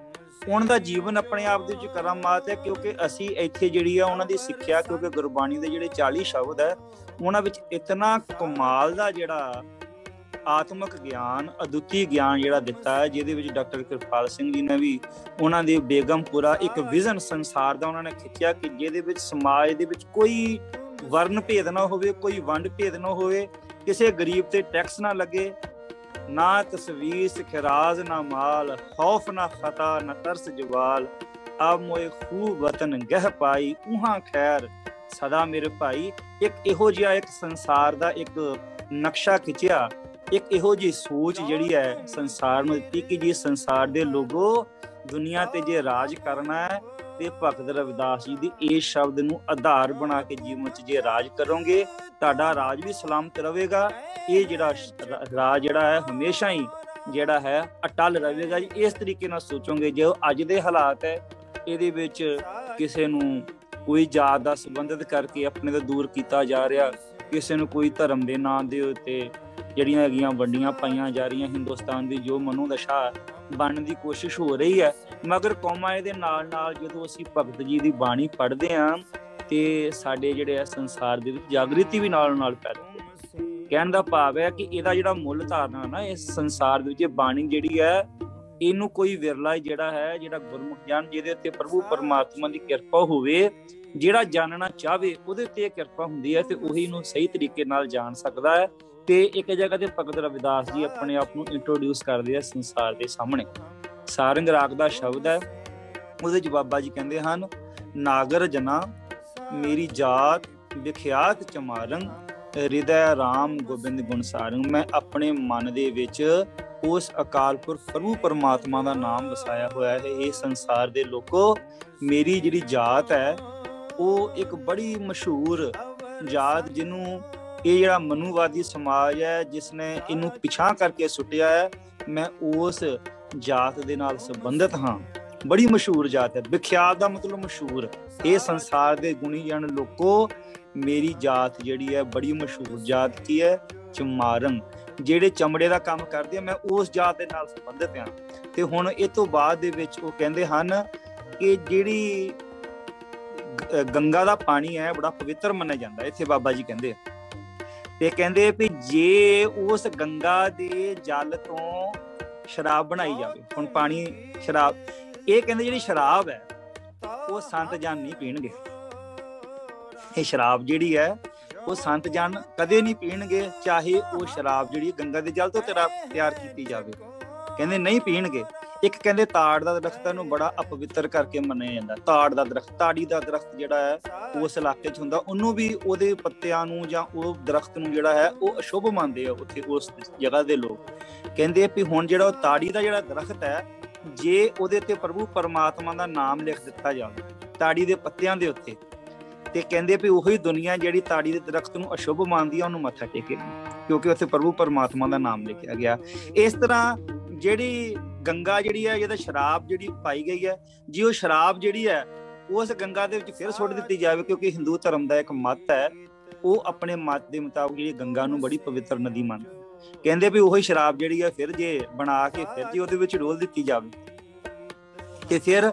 ਉਹਨਾਂ ਦਾ ਜੀਵਨ ਆਪਣੇ ਆਪ ਦੇ ਵਿੱਚ ਕਰਾਮਾਤ ਹੈ, ਕਿਉਂਕਿ ਅਸੀਂ ਇੱਥੇ ਜਿਹੜੀ ਆ ਉਹਨਾਂ ਦੀ ਸਿੱਖਿਆ, ਕਿਉਂਕਿ ਗੁਰਬਾਣੀ ਦੇ ਜਿਹੜੇ 40 ਸ਼ਬਦ ਹੈ ਉਹਨਾਂ ਵਿੱਚ ਇਤਨਾ ਕਮਾਲ ਦਾ ਜਿਹੜਾ ਆਤਮਿਕ ਗਿਆਨ, ਅਦੁੱਤੀ ਗਿਆਨ ਜਿਹੜਾ ਦਿੱਤਾ ਹੈ, ਜਿਹਦੇ ਵਿੱਚ ਡਾਕਟਰ ਕਿਰਪਾਲ ਸਿੰਘ ਜੀ ਨੇ ਵੀ ਉਹਨਾਂ ਦੇ ਬੇਗਮਪੁਰਾ ਇੱਕ ਵਿਜ਼ਨ ਸੰਸਾਰ ਦਾ ਉਹਨਾਂ ਨੇ ਖਿੱਚਿਆ ਕਿ ਜਿਹਦੇ ਵਿੱਚ ਸਮਾਜ ਦੇ ਵਿੱਚ ਕੋਈ ਵਰਨ ਭੇਦ ਨਾ ਹੋਵੇ, ਕੋਈ ਵੰਡ ਭੇਦ ਨਾ ਹੋਵੇ, ਕਿਸੇ ਗਰੀਬ ਤੇ ਟੈਕਸ ਨਾ ਲੱਗੇ, ਨਾ ਤਸਵੀਰ ਖਿਰਾਜ਼ ਨਾ ਮਾਲ, ਖੌਫ ਨਾ ਖਤਾ ਨਾ ਤਰਸ ਜਵਾਲ, ਆਪ ਮੋਏ ਖੂਬ ਵਤਨ ਗਹਿ ਪਾਈ, ਉਹਾਂ ਖੈਰ ਸਦਾ ਮੇਰੇ ਭਾਈ। ਇੱਕ ਇਹੋ ਜਿਹਾ ਇੱਕ ਸੰਸਾਰ ਦਾ ਇੱਕ ਨਕਸ਼ਾ ਖਿੱਚਿਆ, ਇੱਕ ਇਹੋ ਜਿਹੀ ਸੋਚ ਜਿਹੜੀ ਹੈ ਸੰਸਾਰ ਨੂੰ ਦਿੱਤੀ ਕਿ ਜੇ ਸੰਸਾਰ ਦੇ ਲੋਗੋ ਦੁਨੀਆ ਤੇ ਜੇ ਰਾਜ ਕਰਨਾ ਹੈ ਤੇ ਭਗਤ ਰਵਿਦਾਸ ਜੀ ਦੀ ਇਸ ਸ਼ਬਦ ਨੂੰ ਆਧਾਰ ਬਣਾ ਕੇ ਜੀਵਨ 'ਚ ਜੇ ਰਾਜ ਕਰੋਗੇ ਤੁਹਾਡਾ ਰਾਜ ਵੀ ਸਲਾਮਤ ਰਹੇਗਾ। ਇਹ ਜਿਹੜਾ ਰਾਜ ਜਿਹੜਾ ਹੈ ਹਮੇਸ਼ਾ ਹੀ ਜਿਹੜਾ ਹੈ ਅਟਲ ਰਹੇਗਾ ਜੀ। ਇਸ ਤਰੀਕੇ ਨਾਲ ਸੋਚੋਗੇ। ਜੋ ਅੱਜ ਦੇ ਹਾਲਾਤ ਹੈ ਇਹਦੇ ਵਿੱਚ ਕਿਸੇ ਨੂੰ ਕੋਈ ਜਾਤ ਦਾ ਸੰਬੰਧਿਤ ਕਰਕੇ ਆਪਣੇ ਤੋਂ ਦੂਰ ਕੀਤਾ ਜਾ ਰਿਹਾ, ਕਿਸੇ ਨੂੰ ਕੋਈ ਧਰਮ ਦੇ ਨਾਂ ਦੇ ਉੱਤੇ ਜਿਹੜੀਆਂ ਹੈਗੀਆਂ ਵੰਡੀਆਂ ਪਾਈਆਂ ਜਾ ਰਹੀਆਂ, ਹਿੰਦੁਸਤਾਨ ਦੀ ਜੋ ਮਨੋਦਸ਼ਾ ਬਣਨ ਦੀ ਕੋਸ਼ਿਸ਼ ਹੋ ਰਹੀ ਹੈ। ਮਗਰ ਕੌਮਾਂ ਇਹਦੇ ਨਾਲ ਨਾਲ ਜਦੋਂ ਅਸੀਂ ਭਗਤ ਜੀ ਦੀ ਬਾਣੀ ਪੜ੍ਹਦੇ ਹਾਂ ਤੇ ਸਾਡੇ ਜਿਹੜੇ ਆ ਸੰਸਾਰ ਦੇ ਵਿੱਚ ਜਾਗ੍ਰਿਤੀ ਵੀ ਨਾਲ ਨਾਲ ਪੈਦਾ ਹੁੰਦੀ। ਕਹਿਣ ਦਾ ਭਾਵ ਹੈ ਕਿ ਇਹਦਾ ਜਿਹੜਾ ਮੁੱਲ ਧਾਰਨਾ ਨਾ ਇਸ ਸੰਸਾਰ ਦੇ ਵਿੱਚ ਬਾਣੀ ਜਿਹੜੀ ਹੈ ਇਹਨੂੰ ਕੋਈ ਵਿਰਲਾ ਜਿਹੜਾ ਹੈ ਜਿਹੜਾ ਗੁਰਮੁਖ ਜਨ ਜਿਹਦੇ ਉੱਤੇ ਪ੍ਰਭੂ ਪਰਮਾਤਮਾ ਦੀ ਕਿਰਪਾ ਹੋਵੇ, ਜਿਹੜਾ ਜਾਣਨਾ ਚਾਹਵੇ ਉਹਦੇ ਉੱਤੇ ਕਿਰਪਾ ਹੁੰਦੀ ਹੈ ਤੇ ਉਹੀ ਨੂੰ ਸਹੀ ਤਰੀਕੇ ਨਾਲ ਜਾਣ ਸਕਦਾ ਹੈ। ਤੇ ਇੱਕ ਜਗ੍ਹਾ ਤੇ ਭਗਤ ਰਵਿਦਾਸ ਜੀ ਆਪਣੇ ਆਪ ਨੂੰ ਇੰਟਰੋਡਿਊਸ ਕਰਦੇ ਆ ਸੰਸਾਰ ਦੇ ਸਾਹਮਣੇ। ਸਾਰੰਗ ਰਾਗ ਦਾ ਸ਼ਬਦ ਹੈ, ਉਹਦੇ ਚ ਬਾਬਾ ਜੀ ਕਹਿੰਦੇ ਹਨ, ਨਾਗਰ ਜਨਾ ਮੇਰੀ ਜਾਤ ਵਿਖਿਆਤ ਚਮਾਰੰਗ ਹਿਰਦੈ ਰਾਮ ਗੋਬਿੰਦ ਗੁਣ ਸਾਰੰਗ। ਮੈਂ ਆਪਣੇ ਮਨ ਦੇ ਵਿੱਚ ਉਸ ਅਕਾਲ ਪੁਰਖ ਪ੍ਰਭੂ ਪਰਮਾਤਮਾ ਦਾ ਨਾਮ ਵਸਾਇਆ ਹੋਇਆ ਹੈ। ਇਹ ਸੰਸਾਰ ਦੇ ਲੋਕੋ, ਮੇਰੀ ਜਿਹੜੀ ਜਾਤ ਹੈ ਉਹ ਇੱਕ ਬੜੀ ਮਸ਼ਹੂਰ ਜਾਤ, ਜਿਹਨੂੰ ਇਹ ਜਿਹੜਾ ਮਨੂਵਾਦੀ ਸਮਾਜ ਹੈ ਜਿਸਨੇ ਇਹਨੂੰ ਪਿਛਾਂ ਕਰਕੇ ਸੁੱਟਿਆ ਹੈ, ਮੈਂ ਉਸ ਜਾਤ ਦੇ ਨਾਲ ਸੰਬੰਧਿਤ ਹਾਂ। ਬੜੀ ਮਸ਼ਹੂਰ ਜਾਤ ਹੈ। ਵਿਖਿਆਤ ਦਾ ਮਤਲਬ ਮਸ਼ਹੂਰ। ਇਹ ਸੰਸਾਰ ਦੇ ਗੁਣੀ ਜਨ ਲੋਕੋ, ਮੇਰੀ ਜਾਤ ਜਿਹੜੀ ਹੈ ਬੜੀ ਮਸ਼ਹੂਰ ਜਾਤ ਕੀ ਹੈ, ਚਮਾਰੰਗ, ਜਿਹੜੇ ਚਮੜੇ ਦਾ ਕੰਮ ਕਰਦੇ ਆ, ਮੈਂ ਉਸ ਜਾਤ ਦੇ ਨਾਲ ਸੰਬੰਧਿਤ ਹਾਂ। ਤੇ ਹੁਣ ਇਹ ਤੋਂ ਬਾਅਦ ਦੇ ਵਿੱਚ ਉਹ ਕਹਿੰਦੇ ਹਨ ਕਿ ਜਿਹੜੀ ਗੰਗਾ ਦਾ ਪਾਣੀ ਹੈ ਬੜਾ ਪਵਿੱਤਰ ਮੰਨਿਆ ਜਾਂਦਾ। ਇੱਥੇ ਬਾਬਾ ਜੀ ਕਹਿੰਦੇ ਤੇ ਕਹਿੰਦੇ ਵੀ ਜੇ ਉਸ ਗੰਗਾ ਦੇ ਜਲ ਤੋਂ ਸ਼ਰਾਬ ਬਣਾਈ ਜਾਵੇ, ਹੁਣ ਪਾਣੀ ਸ਼ਰਾਬ, ਇਹ ਕਹਿੰਦੇ ਜਿਹੜੀ ਸ਼ਰਾਬ ਹੈ ਉਹ ਸੰਤ ਜਨ ਨਹੀਂ ਪੀਣਗੇ। ਇਹ ਸ਼ਰਾਬ ਜਿਹੜੀ ਹੈ ਉਹ ਸੰਤ ਜਨ ਕਦੇ ਨਹੀਂ ਪੀਣਗੇ, ਚਾਹੇ ਉਹ ਸ਼ਰਾਬ ਜਿਹੜੀ ਗੰਗਾ ਦੇ ਜਲ ਤੋਂ ਤਿਆਰ ਕੀਤੀ ਜਾਵੇ, ਕਹਿੰਦੇ ਨਹੀਂ ਪੀਣਗੇ। ਇੱਕ ਕਹਿੰਦੇ ਤਾੜ ਦਾ ਦਰਖਤ ਨੂੰ ਬੜਾ ਅਪਵਿੱਤਰ ਕਰਕੇ ਮੰਨਿਆ ਜਾਂਦਾ। ਤਾੜ ਦਾ ਦਰਖਤ, ਤਾੜੀ ਦਾ ਦਰਖਤ ਜਿਹੜਾ ਹੈ ਉਸ ਇਲਾਕੇ 'ਚ ਹੁੰਦਾ, ਉਹਨੂੰ ਵੀ ਉਹਦੇ ਪੱਤਿਆਂ ਨੂੰ ਜਾਂ ਉਹ ਦਰਖਤ ਨੂੰ ਜਿਹੜਾ ਹੈ ਉਹ ਅਸ਼ੁਭ ਮੰਨਦੇ ਆ ਉੱਥੇ ਉਸ ਜਗ੍ਹਾ ਦੇ ਲੋਕ। ਕਹਿੰਦੇ ਵੀ ਹੁਣ ਜਿਹੜਾ ਉਹ ਤਾੜੀ ਦਾ ਜਿਹੜਾ ਦਰਖਤ ਹੈ, ਜੇ ਉਹਦੇ ਤੇ ਪ੍ਰਭੂ ਪਰਮਾਤਮਾ ਦਾ ਨਾਮ ਲਿਖ ਦਿੱਤਾ ਜਾਵੇ ਤਾੜੀ ਦੇ ਪੱਤਿਆਂ ਦੇ ਉੱਤੇ, ਤੇ ਕਹਿੰਦੇ ਵੀ ਉਹੀ ਦੁਨੀਆ ਜਿਹੜੀ ਤਾੜੀ ਦੇ ਦਰਖਤ ਨੂੰ ਅਸ਼ੁਭ ਮੰਨਦੀ ਆ ਉਹਨੂੰ ਮੱਥਾ ਟੇਕੇਗੀ, ਕਿਉਂਕਿ ਉੱਥੇ ਪ੍ਰਭੂ ਪਰਮਾਤਮਾ ਦਾ ਨਾਮ ਲਿਖਿਆ ਗਿਆ। ਇਸ ਤਰ੍ਹਾਂ ਜਿਹੜੀ ਗੰਗਾ ਜਿਹੜੀ ਹੈ, ਜਿਹਦਾ ਸ਼ਰਾਬ ਜਿਹੜੀ ਪਾਈ ਗਈ ਹੈ, ਜੇ ਉਹ ਸ਼ਰਾਬ ਜਿਹੜੀ ਹੈ ਉਸ ਗੰਗਾ ਦੇ ਵਿੱਚ ਫਿਰ ਸੁੱਟ ਦਿੱਤੀ ਜਾਵੇ, ਕਿਉਂਕਿ ਹਿੰਦੂ ਧਰਮ ਦਾ ਇੱਕ ਮਤ ਹੈ, ਉਹ ਆਪਣੇ ਮਤ ਦੇ ਮੁਤਾਬਕ ਜਿਹੜੀ ਗੰਗਾ ਨੂੰ ਬੜੀ ਪਵਿੱਤਰ ਨਦੀ ਮੰਨਦੇ। ਕਹਿੰਦੇ ਵੀ ਉਹੀ ਸ਼ਰਾਬ ਜਿਹੜੀ ਹੈ ਫਿਰ ਜੇ ਬਣਾ ਕੇ ਫਿਰ ਜੇ ਉਹਦੇ ਵਿੱਚ ਡੋਲ ਦਿੱਤੀ ਜਾਵੇ ਤੇ ਫਿਰ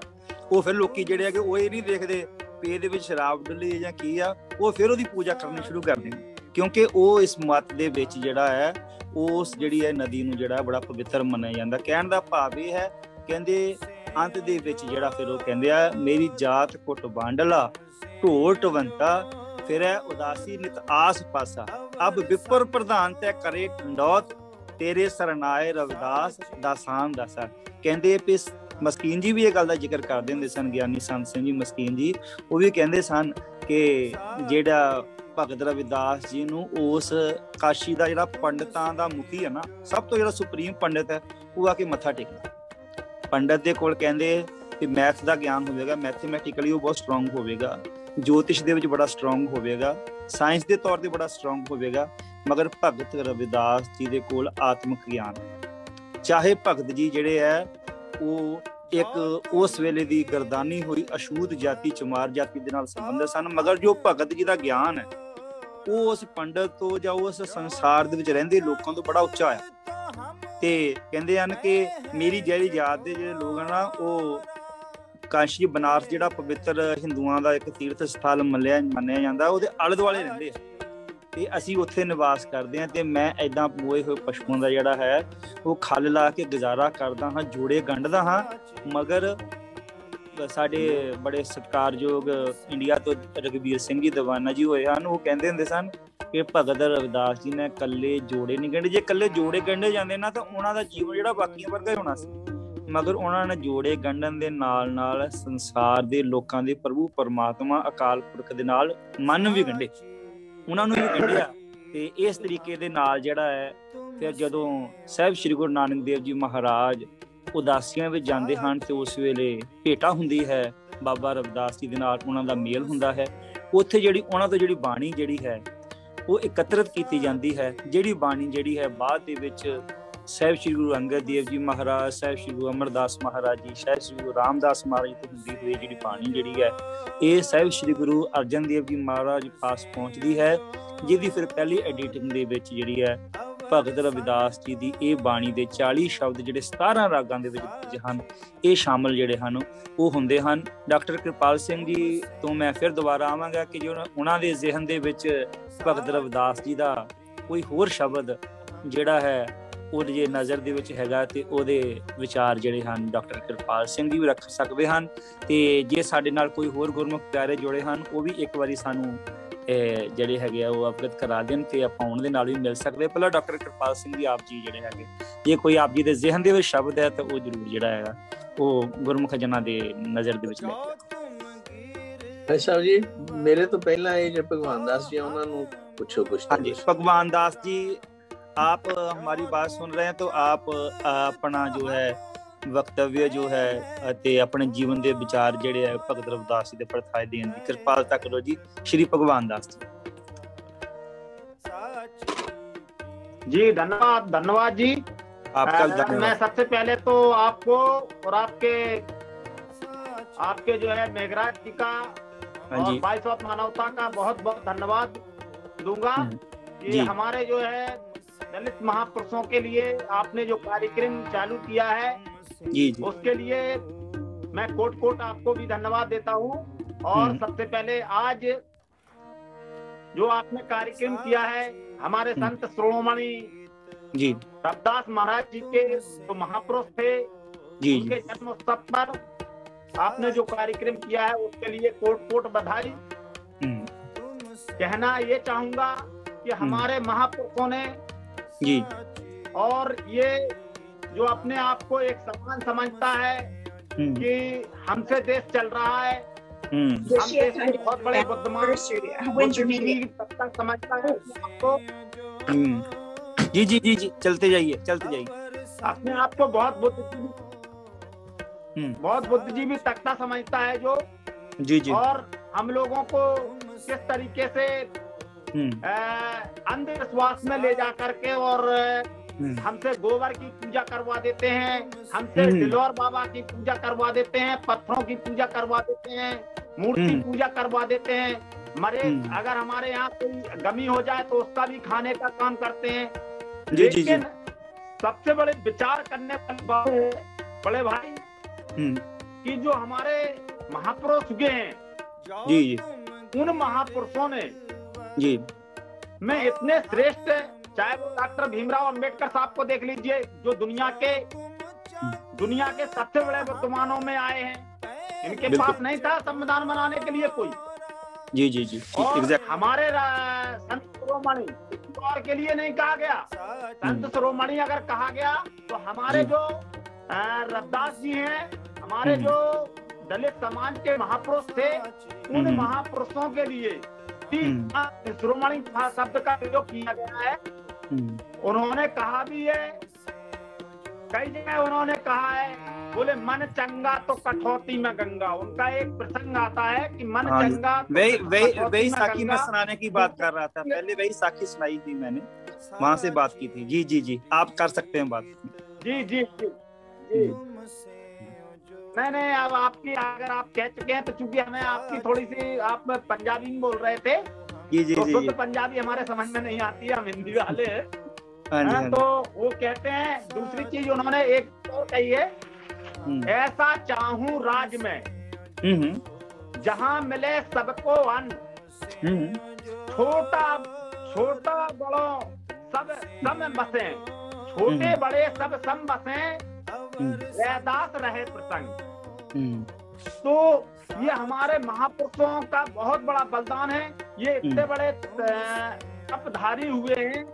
ਲੋਕੀ ਜਿਹੜੇ ਹੈਗੇ ਉਹ ਇਹ ਨਹੀਂ ਦੇਖਦੇ ਵੀ ਇਹਦੇ ਵਿੱਚ ਸ਼ਰਾਬ ਡੁੱਲੀ ਜਾਂ ਕੀ ਆ, ਉਹ ਫਿਰ ਉਹਦੀ ਪੂਜਾ ਕਰਨੀ ਸ਼ੁਰੂ ਕਰ ਦੇਣਗੇ, ਕਿਉਂਕਿ ਉਹ ਇਸ ਮਤ ਦੇ ਵਿੱਚ ਜਿਹੜਾ ਹੈ ਉਸ ਜਿਹੜੀ ਹੈ ਨਦੀ ਨੂੰ ਜਿਹੜਾ ਬੜਾ ਪਵਿੱਤਰ ਮੰਨਿਆ ਜਾਂਦਾ। ਕਹਿਣ ਦਾ ਭਾਵ ਇਹ ਹੈ, ਕਹਿੰਦੇ ਅੰਤ ਦੇ ਵਿੱਚ ਜਿਹੜਾ ਫਿਰ ਉਹ ਕਹਿੰਦੇ ਆ, ਮੇਰੀ ਜਾਤ ਕੁੱਟ ਬਾਂਡਲਾ ਢੋਲ ਟਵੰਤਾ ਫਿਰੈ ਉਦਾਸੀ ਨਿਤ ਆਸ ਪਾਸਾ ਅਬ ਵਿਪਰ ਪ੍ਰਧਾਨ ਤੈ ਕਰੇ ਕੰਡੌਤ ਤੇਰੇ ਸਰਨਾਏ ਰਵਿਦਾਸ ਦਾਸਾਨ ਦਾਸਾ। ਕਹਿੰਦੇ ਵੀ ਮਸਕੀਨ ਜੀ ਵੀ ਇਹ ਗੱਲ ਦਾ ਜ਼ਿਕਰ ਕਰਦੇ ਹੁੰਦੇ ਸਨ, ਗਿਆਨੀ ਸੰਤ ਸਿੰਘ ਜੀ ਮਸਕੀਨ ਜੀ, ਉਹ ਵੀ ਕਹਿੰਦੇ ਸਨ ਕਿ ਜਿਹੜਾ ਭਗਤ ਰਵਿਦਾਸ ਜੀ ਨੂੰ ਉਸ ਕਾਸ਼ੀ ਦਾ ਜਿਹੜਾ ਪੰਡਤਾਂ ਦਾ ਮੁਖੀ ਹੈ ਨਾ, ਸਭ ਤੋਂ ਜਿਹੜਾ ਸੁਪਰੀਮ ਪੰਡਤ ਹੈ, ਉਹ ਆ ਕੇ ਮੱਥਾ ਟੇਕਦਾ। ਪੰਡਤ ਦੇ ਕੋਲ ਕਹਿੰਦੇ ਕਿ ਮੈਥ ਦਾ ਗਿਆਨ ਹੋਵੇਗਾ, ਮੈਥਮੈਟਿਕਲੀ ਉਹ ਬਹੁਤ ਸਟਰੋਂਗ ਹੋਵੇਗਾ, ਜੋਤਿਸ਼ ਦੇ ਵਿੱਚ ਬੜਾ ਸਟਰੋਂਗ ਹੋਵੇਗਾ, ਸਾਇੰਸ ਦੇ ਤੌਰ ਤੇ ਬੜਾ ਸਟਰੋਂਗ ਹੋਵੇਗਾ, ਮਗਰ ਭਗਤ ਰਵਿਦਾਸ ਜੀ ਦੇ ਕੋਲ ਆਤਮਿਕ ਗਿਆਨ। ਚਾਹੇ ਭਗਤ ਜੀ ਜਿਹੜੇ ਹੈ ਉਹ ਇੱਕ ਉਸ ਵੇਲੇ ਦੀ ਗਰਦਾਨੀ ਹੋਈ ਅਸ਼ੂਤ ਜਾਤੀ ਚਮਾਰ ਜਾਤੀ ਦੇ ਨਾਲ ਸੰਬੰਧਿਤ ਸਨ, ਮਗਰ ਜੋ ਭਗਤ ਜੀ ਦਾ ਗਿਆਨ ਹੈ ਉਹ ਉਸ ਪੰਡਤ ਤੋਂ ਜਾਂ ਉਸ ਸੰਸਾਰ ਦੇ ਵਿੱਚ ਰਹਿੰਦੇ ਲੋਕਾਂ ਤੋਂ ਬੜਾ ਉੱਚਾ ਹੈ। ਤੇ ਕਹਿੰਦੇ ਹਨ ਕਿ ਮੇਰੀ ਜਿਹੜੀ ਜਾਤ ਦੇ ਜਿਹੜੇ ਲੋਕ ਹਨ ਨਾ, ਉਹ ਕਾਸ਼ੀ ਬਨਾਰਸ ਜਿਹੜਾ ਪਵਿੱਤਰ ਹਿੰਦੂਆਂ ਦਾ ਇੱਕ ਤੀਰਥ ਸਥਲ ਮੰਨਿਆ ਜਾਂਦਾ, ਉਹਦੇ ਆਲੇ ਦੁਆਲੇ ਰਹਿੰਦੇ ਆ ਤੇ ਅਸੀਂ ਉੱਥੇ ਨਿਵਾਸ ਕਰਦੇ ਹਾਂ। ਤੇ ਮੈਂ ਏਦਾਂ ਮੋਏ ਹੋਏ ਪਸ਼ੂਆਂ ਦਾ ਜਿਹੜਾ ਹੈ ਉਹ ਖੱਲ ਲਾ ਕੇ ਗੁਜ਼ਾਰਾ ਕਰਦਾ ਹਾਂ, ਜੋੜੇ ਗੰਢਦਾ ਹਾਂ। ਮਗਰ ਸਾਡੇ ਬੜੇ ਸਤਿਕਾਰਯੋਗ ਇੰਡੀਆ ਤੋਂ ਰਘਬੀਰ ਸਿੰਘ ਜੀ ਦੀਵਾਨਾ ਜੀ ਹੋਏ ਹਨ, ਉਹ ਕਹਿੰਦੇ ਹੁੰਦੇ ਸਨ ਕਿ ਭਗਤ ਰਵਿਦਾਸ ਜੀ ਨੇ ਇਕੱਲੇ ਜੋੜੇ ਨਹੀਂ ਗੰਢੇ। ਜੇ ਇਕੱਲੇ ਜੋੜੇ ਗੰਢੇ ਜਾਂਦੇ ਨਾ ਤਾਂ ਉਹਨਾਂ ਦਾ ਜੀਵਨ ਜਿਹੜਾ ਬਾਕੀਆਂ ਵਰਗਾ ਹੀ ਹੋਣਾ ਸੀ, ਮਗਰ ਉਹਨਾਂ ਨੇ ਜੋੜੇ ਗੰਢਣ ਦੇ ਨਾਲ ਨਾਲ ਸੰਸਾਰ ਦੇ ਲੋਕਾਂ ਦੇ ਪ੍ਰਭੂ ਪਰਮਾਤਮਾ ਅਕਾਲ ਪੁਰਖ ਦੇ ਨਾਲ ਮਨ ਵੀ ਗੰਢੇ, ਉਹਨਾਂ ਨੂੰ ਵੀ ਗੰਢਿਆ। ਤੇ ਇਸ ਤਰੀਕੇ ਦੇ ਨਾਲ ਜਿਹੜਾ ਹੈ ਫਿਰ ਜਦੋਂ ਸਾਹਿਬ ਸ੍ਰੀ ਗੁਰੂ ਨਾਨਕ ਦੇਵ ਜੀ ਮਹਾਰਾਜ ਉਦਾਸੀਆਂ ਵਿੱਚ ਜਾਂਦੇ ਹਨ ਤੇ ਉਸ ਵੇਲੇ ਭੇਟਾ ਹੁੰਦੀ ਹੈ ਬਾਬਾ ਰਵਿਦਾਸ ਜੀ ਦੇ ਨਾਲ, ਉਹਨਾਂ ਦਾ ਮੇਲ ਹੁੰਦਾ ਹੈ। ਉੱਥੇ ਜਿਹੜੀ ਉਹਨਾਂ ਤੋਂ ਜਿਹੜੀ ਬਾਣੀ ਜਿਹੜੀ ਹੈ ਉਹ ਇਕੱਤਰਿਤ ਕੀਤੀ ਜਾਂਦੀ ਹੈ, ਜਿਹੜੀ ਬਾਣੀ ਜਿਹੜੀ ਹੈ ਬਾਅਦ ਦੇ ਵਿੱਚ ਸਾਹਿਬ ਸ਼੍ਰੀ ਗੁਰੂ ਅੰਗਦ ਦੇਵ ਜੀ ਮਹਾਰਾਜ, ਸਾਹਿਬ ਸ਼੍ਰੀ ਗੁਰੂ ਅਮਰਦਾਸ ਮਹਾਰਾਜ ਜੀ, ਸਾਹਿਬ ਸ਼੍ਰੀ ਗੁਰੂ ਰਾਮਦਾਸ ਮਹਾਰਾਜ ਤੋਂ ਹੁੰਦੀ ਹੋਈ ਜਿਹੜੀ ਬਾਣੀ ਜਿਹੜੀ ਹੈ ਇਹ ਸਾਹਿਬ ਸ਼੍ਰੀ ਗੁਰੂ ਅਰਜਨ ਦੇਵ ਜੀ ਮਹਾਰਾਜ ਪਾਸ ਪਹੁੰਚਦੀ ਹੈ, ਜਿਹਦੀ ਫਿਰ ਪਹਿਲੀ ਐਡੀਟਿੰਗ ਦੇ ਵਿੱਚ ਜਿਹੜੀ ਹੈ ਭਗਤ ਰਵਿਦਾਸ ਜੀ ਦੀ ਇਹ ਬਾਣੀ ਦੇ 40 ਸ਼ਬਦ ਜਿਹੜੇ 17 ਰਾਗਾਂ ਦੇ ਵਿੱਚ ਹਨ ਇਹ ਸ਼ਾਮਲ ਜਿਹੜੇ ਹਨ ਉਹ ਹੁੰਦੇ ਹਨ। ਡਾਕਟਰ ਕਿਰਪਾਲ ਸਿੰਘ ਜੀ ਤੋਂ ਮੈਂ ਫਿਰ ਦੁਬਾਰਾ ਆਵਾਂਗਾ ਕਿ ਜੋ ਉਹਨਾਂ ਦੇ ਜ਼ਿਹਨ ਦੇ ਵਿੱਚ ਭਗਤ ਰਵਿਦਾਸ ਜੀ ਦਾ ਕੋਈ ਹੋਰ ਸ਼ਬਦ ਜਿਹੜਾ ਹੈ ਉਹਦੇ ਜੇ ਨਜ਼ਰ ਦੇ ਵਿੱਚ ਹੈਗਾ ਤੇ ਉਹਦੇ ਵਿਚਾਰ ਜਿਹੜੇ ਹਨ ਡਾਕਟਰ ਕਿਰਪਾਲ ਸਿੰਘ ਜੀ ਵੀ ਰੱਖ ਸਕਦੇ ਹਨ, ਤੇ ਜੇ ਸਾਡੇ ਨਾਲ ਕੋਈ ਹੋਰ ਗੁਰਮੁਖ ਪਿਆਰੇ ਜੁੜੇ ਹਨ ਉਹ ਵੀ ਇੱਕ ਵਾਰੀ ਸਾਨੂੰ ਜਿਹੜੇ ਹੈਗੇ ਆ ਉਹ ਅਵਗਤ ਕਰਾ ਦੇਣ ਤੇ ਆਪਾਂ ਉਹਨਾਂ ਦੇ ਨਾਲ ਵੀ ਮਿਲ ਸਕਦੇ। ਪਹਿਲਾਂ ਡਾਕਟਰ ਕਿਰਪਾਲ ਸਿੰਘ ਜੀ ਆਪ ਜੀ ਜਿਹੜੇ ਹੈਗੇ ਜੇ ਕੋਈ ਆਪ ਜੀ ਦੇ ਜ਼ਿਹਨ ਦੇ ਵਿੱਚ ਸ਼ਬਦ ਹੈ ਤਾਂ ਉਹ ਜ਼ਰੂਰ ਜਿਹੜਾ ਹੈਗਾ ਉਹ ਗੁਰਮੁਖ ਜਨਾਂ ਦੇ ਨਜ਼ਰ ਦੇ ਵਿੱਚ ਲੈ ਕੇ ਸਾਹਿਬ ਜੀ। ਮੇਰੇ ਤੋਂ ਪਹਿਲਾਂ ਇਹ ਜਿਹੜੇ ਭਗਵਾਨ ਦਾਸ ਜੀ ਉਹਨਾਂ ਨੂੰ ਪੁੱਛੋ ਕੁਛ। ਹਾਂਜੀ भगवान दास जी, आप हमारी बात सुन रहे हैं तो आप अपना जो है वक्तव्य जो है ਅਤੇ ਆਪਣੇ ਜੀਵਨ ਦੇ ਵਿਚਾਰ ਜਿਹੜੇ ਹੈ ਭਗਤ ਰਵਿਦਾਸ ਜੀ ਦੇ ਪ੍ਰਥਾਏ ਦੇਣ ਦੀ ਕਿਰਪਾਲਤਾ ਕਰੋ ਜੀ। श्री भगवान दास जी। जी धन्यवाद, धन्यवाद जी। आपका धन्यवाद। मैं सबसे पहले तो आपको और आपके जो है मेघराज जी का और वॉइस ऑफ मानवता का बहुत बहुत धन्यवाद दूंगा कि हमारे जो है दलित महापुरुषों के लिए आपने जो कार्यक्रम चालू किया है जी उसके लिए मैं कोट आपको भी धन्यवाद देता हूँ। और सबसे पहले आज जो आपने कार्यक्रम किया है हमारे संत श्रोमणी जी रविदास महाराज जी के जो महापुरुष थे जी उनके जन्मोत्सव पर आपने जो कार्यक्रम किया है उसके लिए कोट बधाई। कहना ये चाहूंगा कि हमारे महापुरुषों ने जी और ये जो अपने आप को एक समान समझता है कि हमसे देश चल रहा है, हम देश में बहुत बड़े बुद्धिमान समझता है आपको। जी जी जी जी चलते जाइए अपने आप को बहुत बुद्धिजीवी तख्ता समझता है जो जी जी। और हम लोगों को किस तरीके से अंधविश्वास में ले जा करके और हमसे गोबर की पूजा करवा देते हैं, हमसे दिलौर बाबा की पूजा करवा देते हैं, पत्थरों की पूजा करवा देते हैं, मूर्ति पूजा करवा देते हैं। मरे अगर हमारे यहाँ कोई गमी हो जाए तो उसका भी खाने का काम करते हैं। लेकिन सबसे बड़े विचार करने वाली बात है बड़े भाई कि जो हमारे महापुरुष हुए हैं जी जी उन महापुरुषों ने जी में इतने श्रेष्ठ, चाहे वो डॉक्टर भीमराव अंबेडकर साहब को देख लीजिए जो दुनिया के सबसे बड़े विद्वानों में आए हैं, इनके पास नहीं था संविधान बनाने के लिए कोई। जी जी जी और हमारे संत शिरोमणि और के लिए नहीं कहा गया, संत शिरोमणि अगर कहा गया तो हमारे जो रविदास जी हैं, हमारे जो दलित समाज के महापुरुष थे उन महापुरुषों के लिए शिरोमणि शब्द का प्रयोग किया गया है। उन्होंने कहा भी है, कई जगह उन्होंने कहा है, बोले मन चंगा तो कठौती में गंगा। उनका एक प्रसंग आता है कि मन चंगा वही साखी में सुनाने की बात कर रहा था, पहले वही साखी सुनाई थी मैंने, वहां से बात की थी। जी जी जी आप कर सकते हैं बात। जी जी जी जी नहीं अब आपकी अगर आप कह चुके हैं तो चूंकि हमें आपकी थोड़ी सी आप पंजाबी में बोल रहे थे जी जी तो जी पंजाबी हमारे समझ में नहीं आती है, हम हिंदी वाले हैं। तो वो कहते हैं दूसरी चीज उन्होंने एक और कही है, ऐसा चाहूं राज में जहां मिले सबको अन्न, छोटा बड़ो सब सम बसे, छोटे बड़े सब सम बसे, रैदास रहे प्रसंग। तो ये हमारे महापुरुषों का बहुत बड़ा बलिदान है। ये इतने बड़े तपधारी हुए हैं,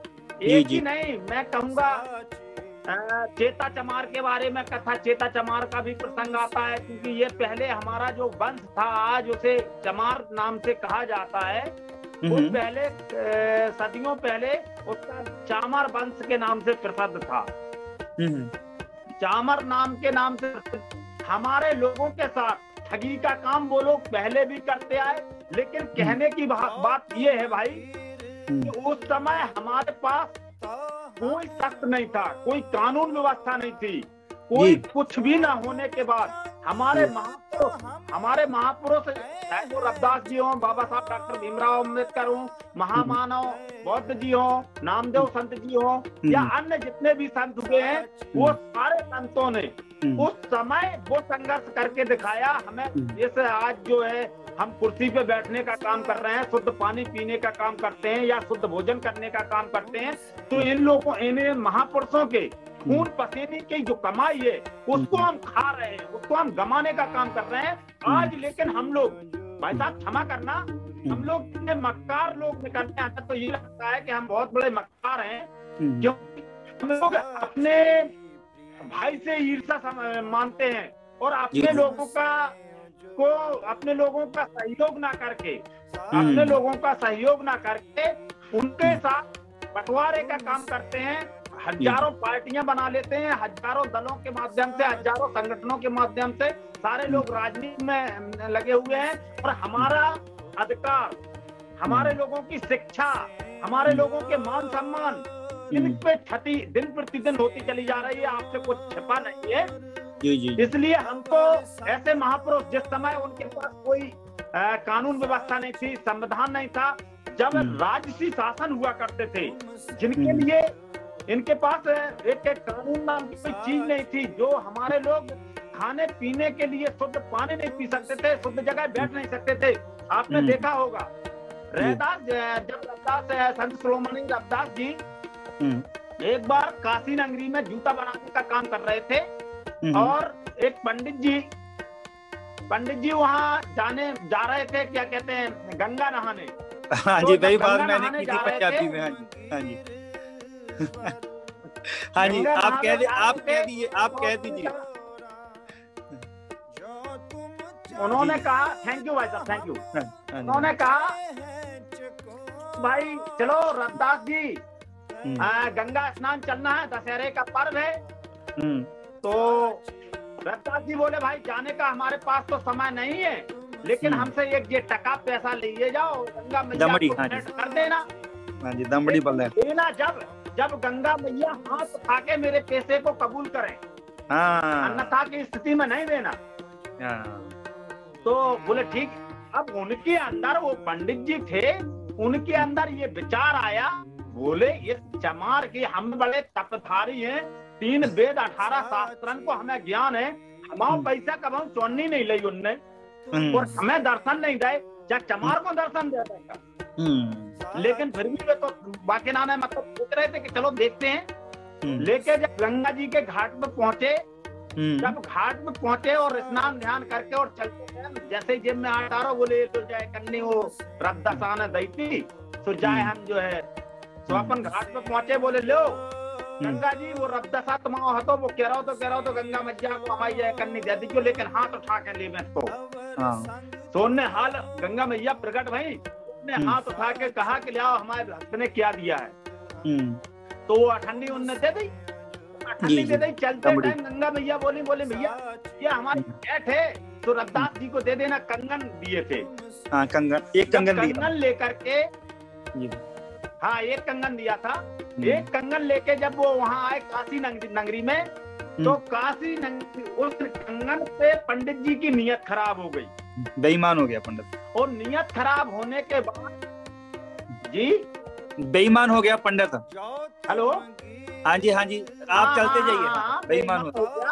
एक ही नहीं मैं कहूँगा चेता चमार के बारे में कथा, चेता चमार का भी प्रसंग आता है क्योंकि ये पहले हमारा जो वंश था आज उसे चमार नाम से कहा जाता है, वो पहले सदियों पहले उसका चामर वंश के नाम से प्रसिद्ध था। चामर नाम के नाम से हमारे लोगों के साथ ठगी का काम वो लोग पहले भी करते आए। लेकिन कहने की बात ये है भाई कि उस समय हमारे पास कोई सख्त नहीं था, कोई कानून व्यवस्था नहीं थी, कोई कुछ भी ना होने के बाद हमारे महापुरुष चाहे वो रविदास जी हो, बाबा साहब डॉक्टर भीमराव अम्बेडकर हो, महामानव बौद्ध जी हो, नामदेव संत जी हो, या अन्य जितने भी संत हुए हैं, वो सारे संतों ने उस समय वो संघर्ष करके दिखाया हमें। जैसे आज जो है हम कुर्सी पे बैठने का काम कर रहे हैं, शुद्ध पानी पीने का काम करते हैं या शुद्ध भोजन करने का काम करते हैं, तो इन लोगों, इन महापुरुषों के खून पसीने की जो कमाई है उसको हम खा रहे हैं, उसको हम गमाने का काम कर रहे हैं आज। लेकिन हम लोग, भाई साहब क्षमा करना, हम लोग इतने मक्कार लोग निकलते हैं, तो ये लगता है कि हम बहुत बड़े मक्कार हैं, क्योंकि हम लोग अपने भाई से ईर्ष्या मानते हैं और अपने लोगों का सहयोग ना करके, उनके साथ बंटवारे का काम करते हैं। हजारों पार्टियां बना लेते हैं, हजारों दलों के माध्यम से, हजारों संगठनों के माध्यम से सारे लोग राजनीति में लगे हुए हैं, और हमारा अधिकार, हमारे लोगों की शिक्षा, हमारे लोगों के मान सम्मान, इन पे क्षति दिन प्रतिदिन होती चली जा रही है। आपसे कुछ छिपा नहीं है। इसलिए हमको ऐसे महापुरुष, जिस समय उनके पास कोई कानून व्यवस्था नहीं थी, संविधान नहीं था, जब राजसी शासन हुआ करते थे, जिनके लिए इनके पास एक कानून नाम की कोई चीज नहीं थी, जो हमारे लोग खाने पीने के लिए शुद्ध पानी नहीं पी सकते थे, शुद्ध जगह बैठ नहीं सकते थे। आपने देखा होगा रैदास, जब रविदास, संत शिरोमणि रविदास जी एक बार काशी नगरी में जूता बनाने का काम कर रहे थे, और एक पंडित जी वहाँ जा रहे थे, क्या कहते हैं, गंगा नहाने। हाँ जी, वही बात मैंने की थी पंजाबी में। हाँ जी हाँ जी, आप कह दीजिए। उन्होंने कहा, थैंक यू भाई साहब, थैंक यू। उन्होंने कहा, भाई चलो रविदास जी, गंगा स्नान चलना है, दशहरे का पर्व है। तो रविदास जी बोले, भाई जाने का हमारे पास तो समय नहीं है, लेकिन हमसे एक ये टका पैसा ले जाओ, गंगा मैया को कर देना। हाँ जी, दमड़ी बोल देना, जब गंगा मैया हाथ उठा के मेरे पैसे को कबूल करें, अन्यथा की स्थिति में नहीं देना। तो बोले ठीक। अब उनके अंदर, वो पंडित जी थे, उनके अंदर ये विचार आया, बोले इस चमार की, हम बड़े तपधारी हैं, 3 वेद 18 शास्त्रन को हमें ज्ञान है, हमारा पैसा कब हम चौनी नहीं ली उनने, और हमें दर्शन नहीं दे, जब चमार को दर्शन दे देगा। लेकिन फिर भी वे तो बाकी नाने मतलब सोच रहे थे कि चलो देखते हैं। लेके जब गंगा जी के घाट पे पहुंचे, जब घाट में पहुंचे और स्नान ध्यान करके और चलते हैं, जैसे जेब में आटारो बोले तो जाए कन्नी वो रद्दासान दैती, तो जाए हम जो है तो अपन घाट पे पहुंचे, बोले लो गंगा जी वो रद्दासा तुम्हारा हतो, वो कह रहा हो तो गंगा मैया को हमारी जाए कन्नी दे दीजिए, लेकिन हाथ उठा के ले में तो उनने हाल गंगा मैया प्रकट भई, ने हाथ उठा के कहा कि लाओ हमारे भक्त ने क्या दिया है। तो वो अठन्नी उनने दे दी, चलते टाइम गंगा मैया बोली भैया ये हमारी भेंट है, तो रविदास जी को दे देना। कंगन दिए थे, एक कंगन लेकर के, हाँ एक कंगन दिया था। एक कंगन लेके जब वो वहाँ आए काशी नगरी में, तो काशी नगरी, उस कंगन पे पंडित जी की नियत खराब हो गई, बेईमान हो गया पंडित, और नियत खराब होने के बाद जी बेईमान हो गया पंडित। हेलो, हाँ जी आप चलते जाइए। बेईमान हो गया।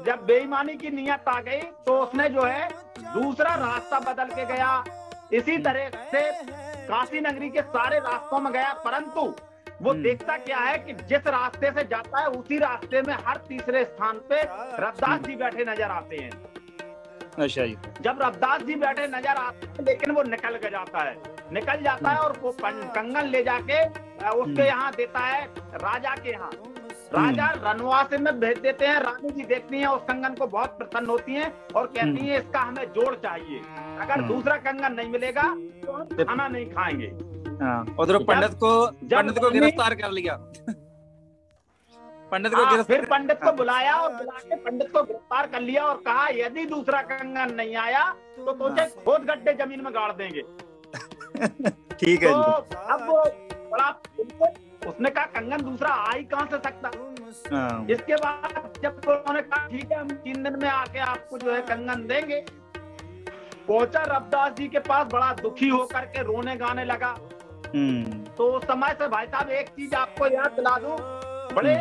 जब बेईमानी की नियत आ गई, तो उसने जो है दूसरा रास्ता बदल के गया। इसी तरह से काशी नगरी के सारे रास्तों में गया, परंतु वो देखता क्या है कि जिस रास्ते से जाता है, उसी रास्ते में हर तीसरे स्थान पे रविदास जी बैठे नजर आते हैं। अच्छा जी। जब रविदास जी बैठे नजर आते हैं, लेकिन वो निकल जाता है और वो कंगन ले जाके उसके यहाँ देता है, राजा के यहाँ। राजा रनवास में भेज देते हैं। रानी जी देखती हैं उस कंगन को, बहुत प्रसन्न होती हैं और कहती हैं इसका हमें जोड़ चाहिए, अगर दूसरा कंगन नहीं मिलेगा तो हम खाना नहीं खाएंगे। उधर पंडित को गिरफ्तार कर लिया। फिर पंडित को बुलाया और बुला के पंडित को गिरफ्तार कर लिया और कहा यदि दूसरा कंगन नहीं आया तो तुझे खोद गड्ढे जमीन में गाड़ देंगे। ठीक है। तो अब वो बड़ा उसने कहा कंगन दूसरा आ ही कहां से सकता। इसके बाद जब उन्होंने कहा ठीक है हम 3 दिन में आके आपको जो है कंगन देंगे, पहुंचा रविदास जी के पास बड़ा दुखी होकर के रोने गाने लगा। तो उस समय से भाई साहब एक चीज आपको याद दिला दूं, बड़े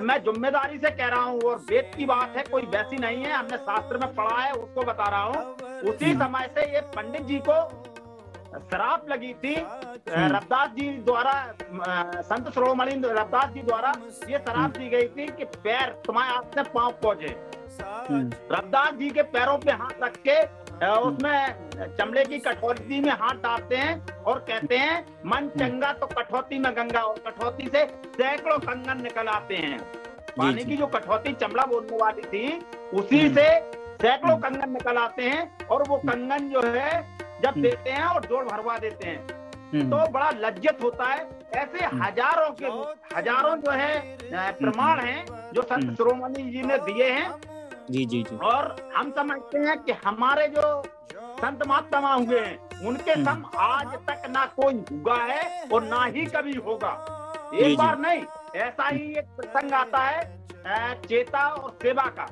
मैं जिम्मेदारी से कह रहा हूँ और वेद की बात है, कोई वैसी नहीं है, हमने शास्त्र में पढ़ा है उसको बता रहा हूँ। उसी समय से ये पंडित जी को शराप लगी थी रविदास जी द्वारा, संत शिरोमणि रविदास जी द्वारा ये शराप दी गई थी कि पैर तुम्हारे हाथ से पांव पहुंचे। रविदास जी के पैरों पे हाथ रख के उसमें चमड़े की कठौती में हाथ डालते हैं और कहते हैं मन चंगा तो कठौती में गंगा, और कठौती से सैकड़ों कंगन निकल आते हैं। पानी की जो कठौती चमड़ा बोलने वाली थी उसी से सैकड़ों कंगन निकल आते हैं, और वो कंगन जो है जब देते हैं और जोड़ भरवा देते हैं तो बड़ा लज्जित होता है। ऐसे हजारों जो है प्रमाण हैं जो संत शिरोमणि जी ने दिए हैं। जी। और हम समझते हैं कि हमारे जो संत महात्मा हुए हैं उनके सम आज तक ना कोई हुआ है और ना ही कभी होगा। एक बार नहीं, ऐसा ही एक प्रसंग आता है चेता और सेवा का।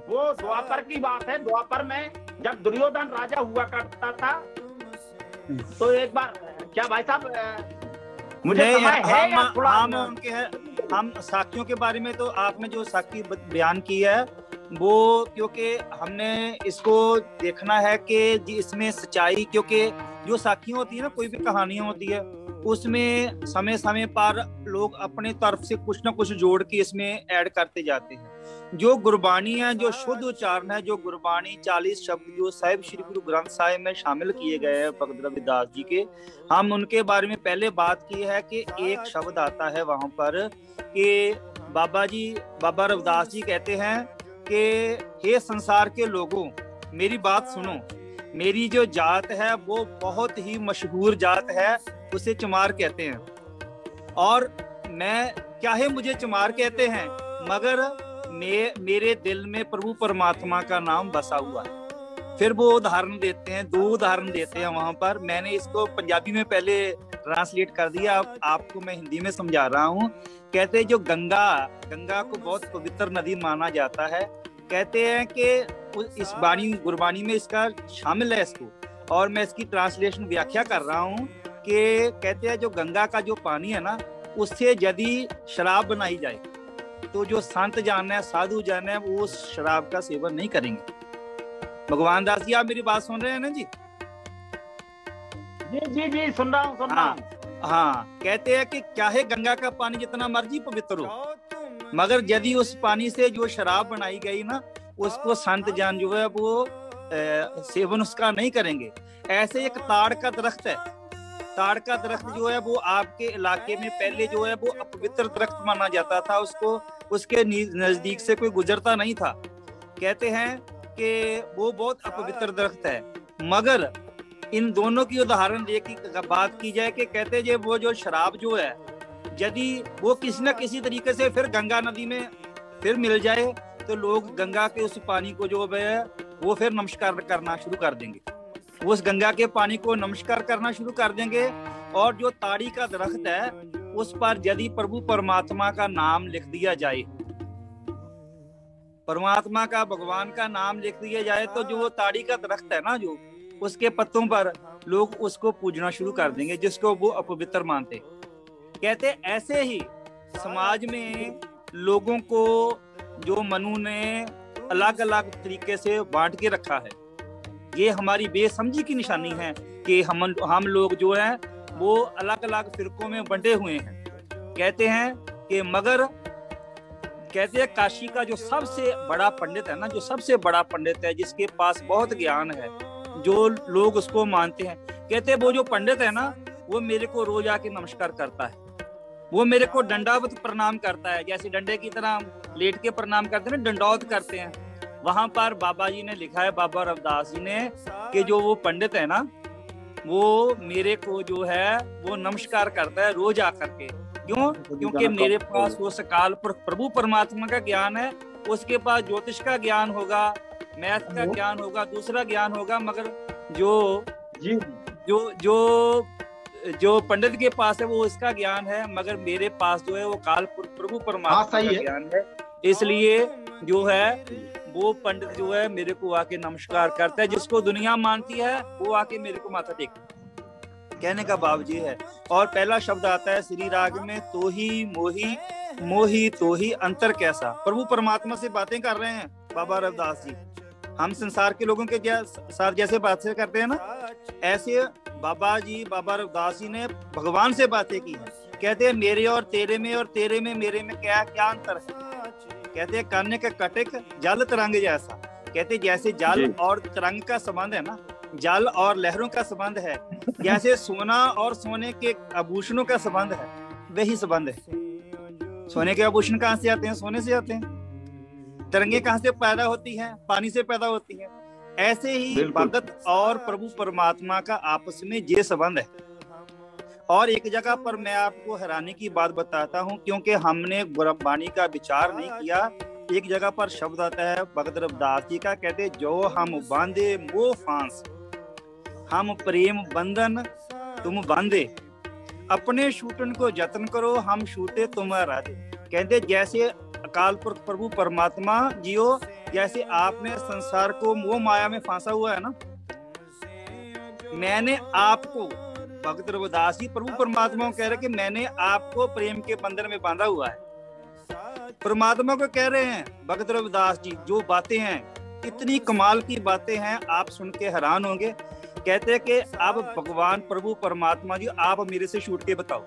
वो द्वापर की बात है। द्वापर में जब दुर्योधन राजा हुआ करता था तो एक बार, क्या भाई साहब मुझे समय है या थोड़ा हम साखियों के बारे में, तो आपने जो साखी बयान की है वो, क्योंकि हमने इसको देखना है कि इसमें सच्चाई, क्योंकि जो साखियां होती है ना, कोई भी कहानियां होती है उसमें समय समय पर लोग अपने तरफ से कुछ ना कुछ जोड़ के इसमें ऐड करते जाते हैं। जो गुरबानी है, जो शुद्ध उच्चारण है, जो गुरबानी 40 शब्द जो साहिब श्री गुरु ग्रंथ साहिब में शामिल किए गए हैं भगत रविदास जी के, हम उनके बारे में पहले बात की है कि एक शब्द आता है वहां पर कि बाबा रविदास जी कहते हैं कि हे संसार के लोगों मेरी बात सुनो, मेरी जो जात है वो बहुत ही मशहूर जात है, उसे चमार कहते हैं। और मैं क्या है, मुझे चमार कहते हैं, मगर मेरे दिल में प्रभु परमात्मा का नाम बसा हुआ है। फिर वो उदाहरण देते हैं, 2 उदाहरण देते हैं वहां पर। मैंने इसको पंजाबी में पहले ट्रांसलेट कर दिया, आपको मैं हिंदी में समझा रहा हूँ। कहते हैं जो गंगा को बहुत पवित्र नदी माना जाता है। कहते हैं कि इस गुरबानी में इसका शामिल है इसको, और मैं इसकी ट्रांसलेशन व्याख्या कर रहा हूँ कि कहते हैं जो गंगा का जो पानी है ना, उससे यदि शराब बनाई जाए तो जो संत जान है, साधु जान है, वो उस शराब का सेवन नहीं करेंगे। भगवान दास जी, आप मेरी बात सुन रहे हैं ना जी? जी सुन रहा हूँ। हाँ, कहते हैं कि क्या है, गंगा का पानी जितना मर्जी पवित्र हो, मगर यदि उस पानी से जो शराब बनाई गई ना, उसको संत जान जो है वो सेवन उसका नहीं करेंगे। ऐसे एक ताड़ का दरख्त है, ताड़ का दरख्त जो है वो आपके इलाके में पहले जो है वो अपवित्र दरख्त माना जाता था, उसके नजदीक से कोई गुजरता नहीं था। कहते हैं कि वो बहुत अपवित्र दरख्त है। मगर इन दोनों की उदाहरण लेके बात की जाए कि कहते हैं वो जो शराब जो है, यदि वो किसी न किसी तरीके से फिर गंगा नदी में फिर मिल जाए तो लोग गंगा के उस पानी को जो है वो फिर नमस्कार करना शुरू कर देंगे, उस गंगा के पानी को नमस्कार करना शुरू कर देंगे। और जो ताड़ी का दरख्त है उस पर यदि प्रभु परमात्मा का नाम लिख दिया जाए, परमात्मा का, भगवान का नाम लिख दिया जाए, तो जो वो ताड़ी का दरख्त है ना, जो उसके पत्तों पर लोग उसको पूजना शुरू कर देंगे, जिसको वो अपवित्र मानते। कहते ऐसे ही समाज में लोगों को जो मनु ने अलग अलग तरीके से बांट के रखा है, ये हमारी बेसमझी की निशानी है कि हम लोग जो है वो अलग अलग फिरकों में बंटे हुए हैं। कहते हैं कि मगर कहते हैं काशी का जो सबसे बड़ा पंडित है ना, जो सबसे बड़ा पंडित है, जिसके पास बहुत ज्ञान है, जो लोग उसको मानते हैं, कहते हैं वो जो पंडित है ना, वो मेरे को रोज आके नमस्कार करता है, वो मेरे को दंडावत प्रणाम करता है, जैसे डंडे की तरह लेट के प्रणाम करते हैं, दंडौत करते हैं। वहां पर बाबा जी ने लिखा है, बाबा रविदास जी ने, कि जो वो पंडित है ना, वो मेरे को जो है वो नमस्कार करता है रोज आकर के। क्यों? क्योंकि मेरे पास वो सकाल प्रभु परमात्मा का ज्ञान है, उसके पास ज्योतिष का ज्ञान होगा, मैथ का ज्ञान होगा, दूसरा ज्ञान होगा, मगर जो जो पंडित के पास है वो इसका ज्ञान है, मगर मेरे पास जो है वो काल प्रभु परमात्मा का ज्ञान है। इसलिए जो है वो पंडित जो है मेरे को आके नमस्कार करता है, जिसको दुनिया मानती है वो आके मेरे को माथा टेकता है। कहने का भाव ये है। और पहला शब्द आता है श्री राग में, तो ही मोही मोही तो ही अंतर कैसा। प्रभु परमात्मा से बातें कर रहे हैं बाबा रविदास जी। हम संसार के लोगों के साथ जैसे बातें करते हैं ना, ऐसे बाबा जी, बाबा रविदास जी ने भगवान से बातें की है। कहते हैं मेरे और तेरे में मेरे में क्या क्या अंतर है। कहते हैं कान्य का कटिक जल तरंग जैसा। कहते जैसे जल और तरंग का संबंध है ना, जल और लहरों का संबंध है, जैसे सोना और सोने के आभूषणों का संबंध है, वही संबंध है। सोने के आभूषण कहाँ से आते हैं? सोने से आते हैं। तरंगे कहाँ से पैदा होती हैं? पानी से पैदा होती हैं। ऐसे ही भगत और प्रभु परमात्मा का आपस में ये संबंध है। और एक जगह पर मैं आपको हैरानी की बात बताता हूँ, क्योंकि हमने गुरबाणी का विचार नहीं किया। एक जगह पर शब्द आता है भगत रविदास जी का, कहते जो हम बांधे मोह फांस, हम प्रेम बंधन तुम बांधे, अपने शूटन को जतन करो, हम शूटे तुम्हारा दे। कहते जैसे अकाल पुरख प्रभु परमात्मा जियो, जैसे आपने संसार को मोह माया में फांसा हुआ है ना, मैंने आपको, भगत रविदास जी प्रभु परमात्मा को कह रहे कि मैंने आपको प्रेम के बंधन में बांधा हुआ है। परमात्मा को कह रहे हैं भगत रविदास जी। जो बातें हैं, इतनी कमाल की बातें हैं, आप सुन के हैरान होंगे। कहते हैं कि अब भगवान प्रभु परमात्मा जी आप मेरे से छूट के बताओ,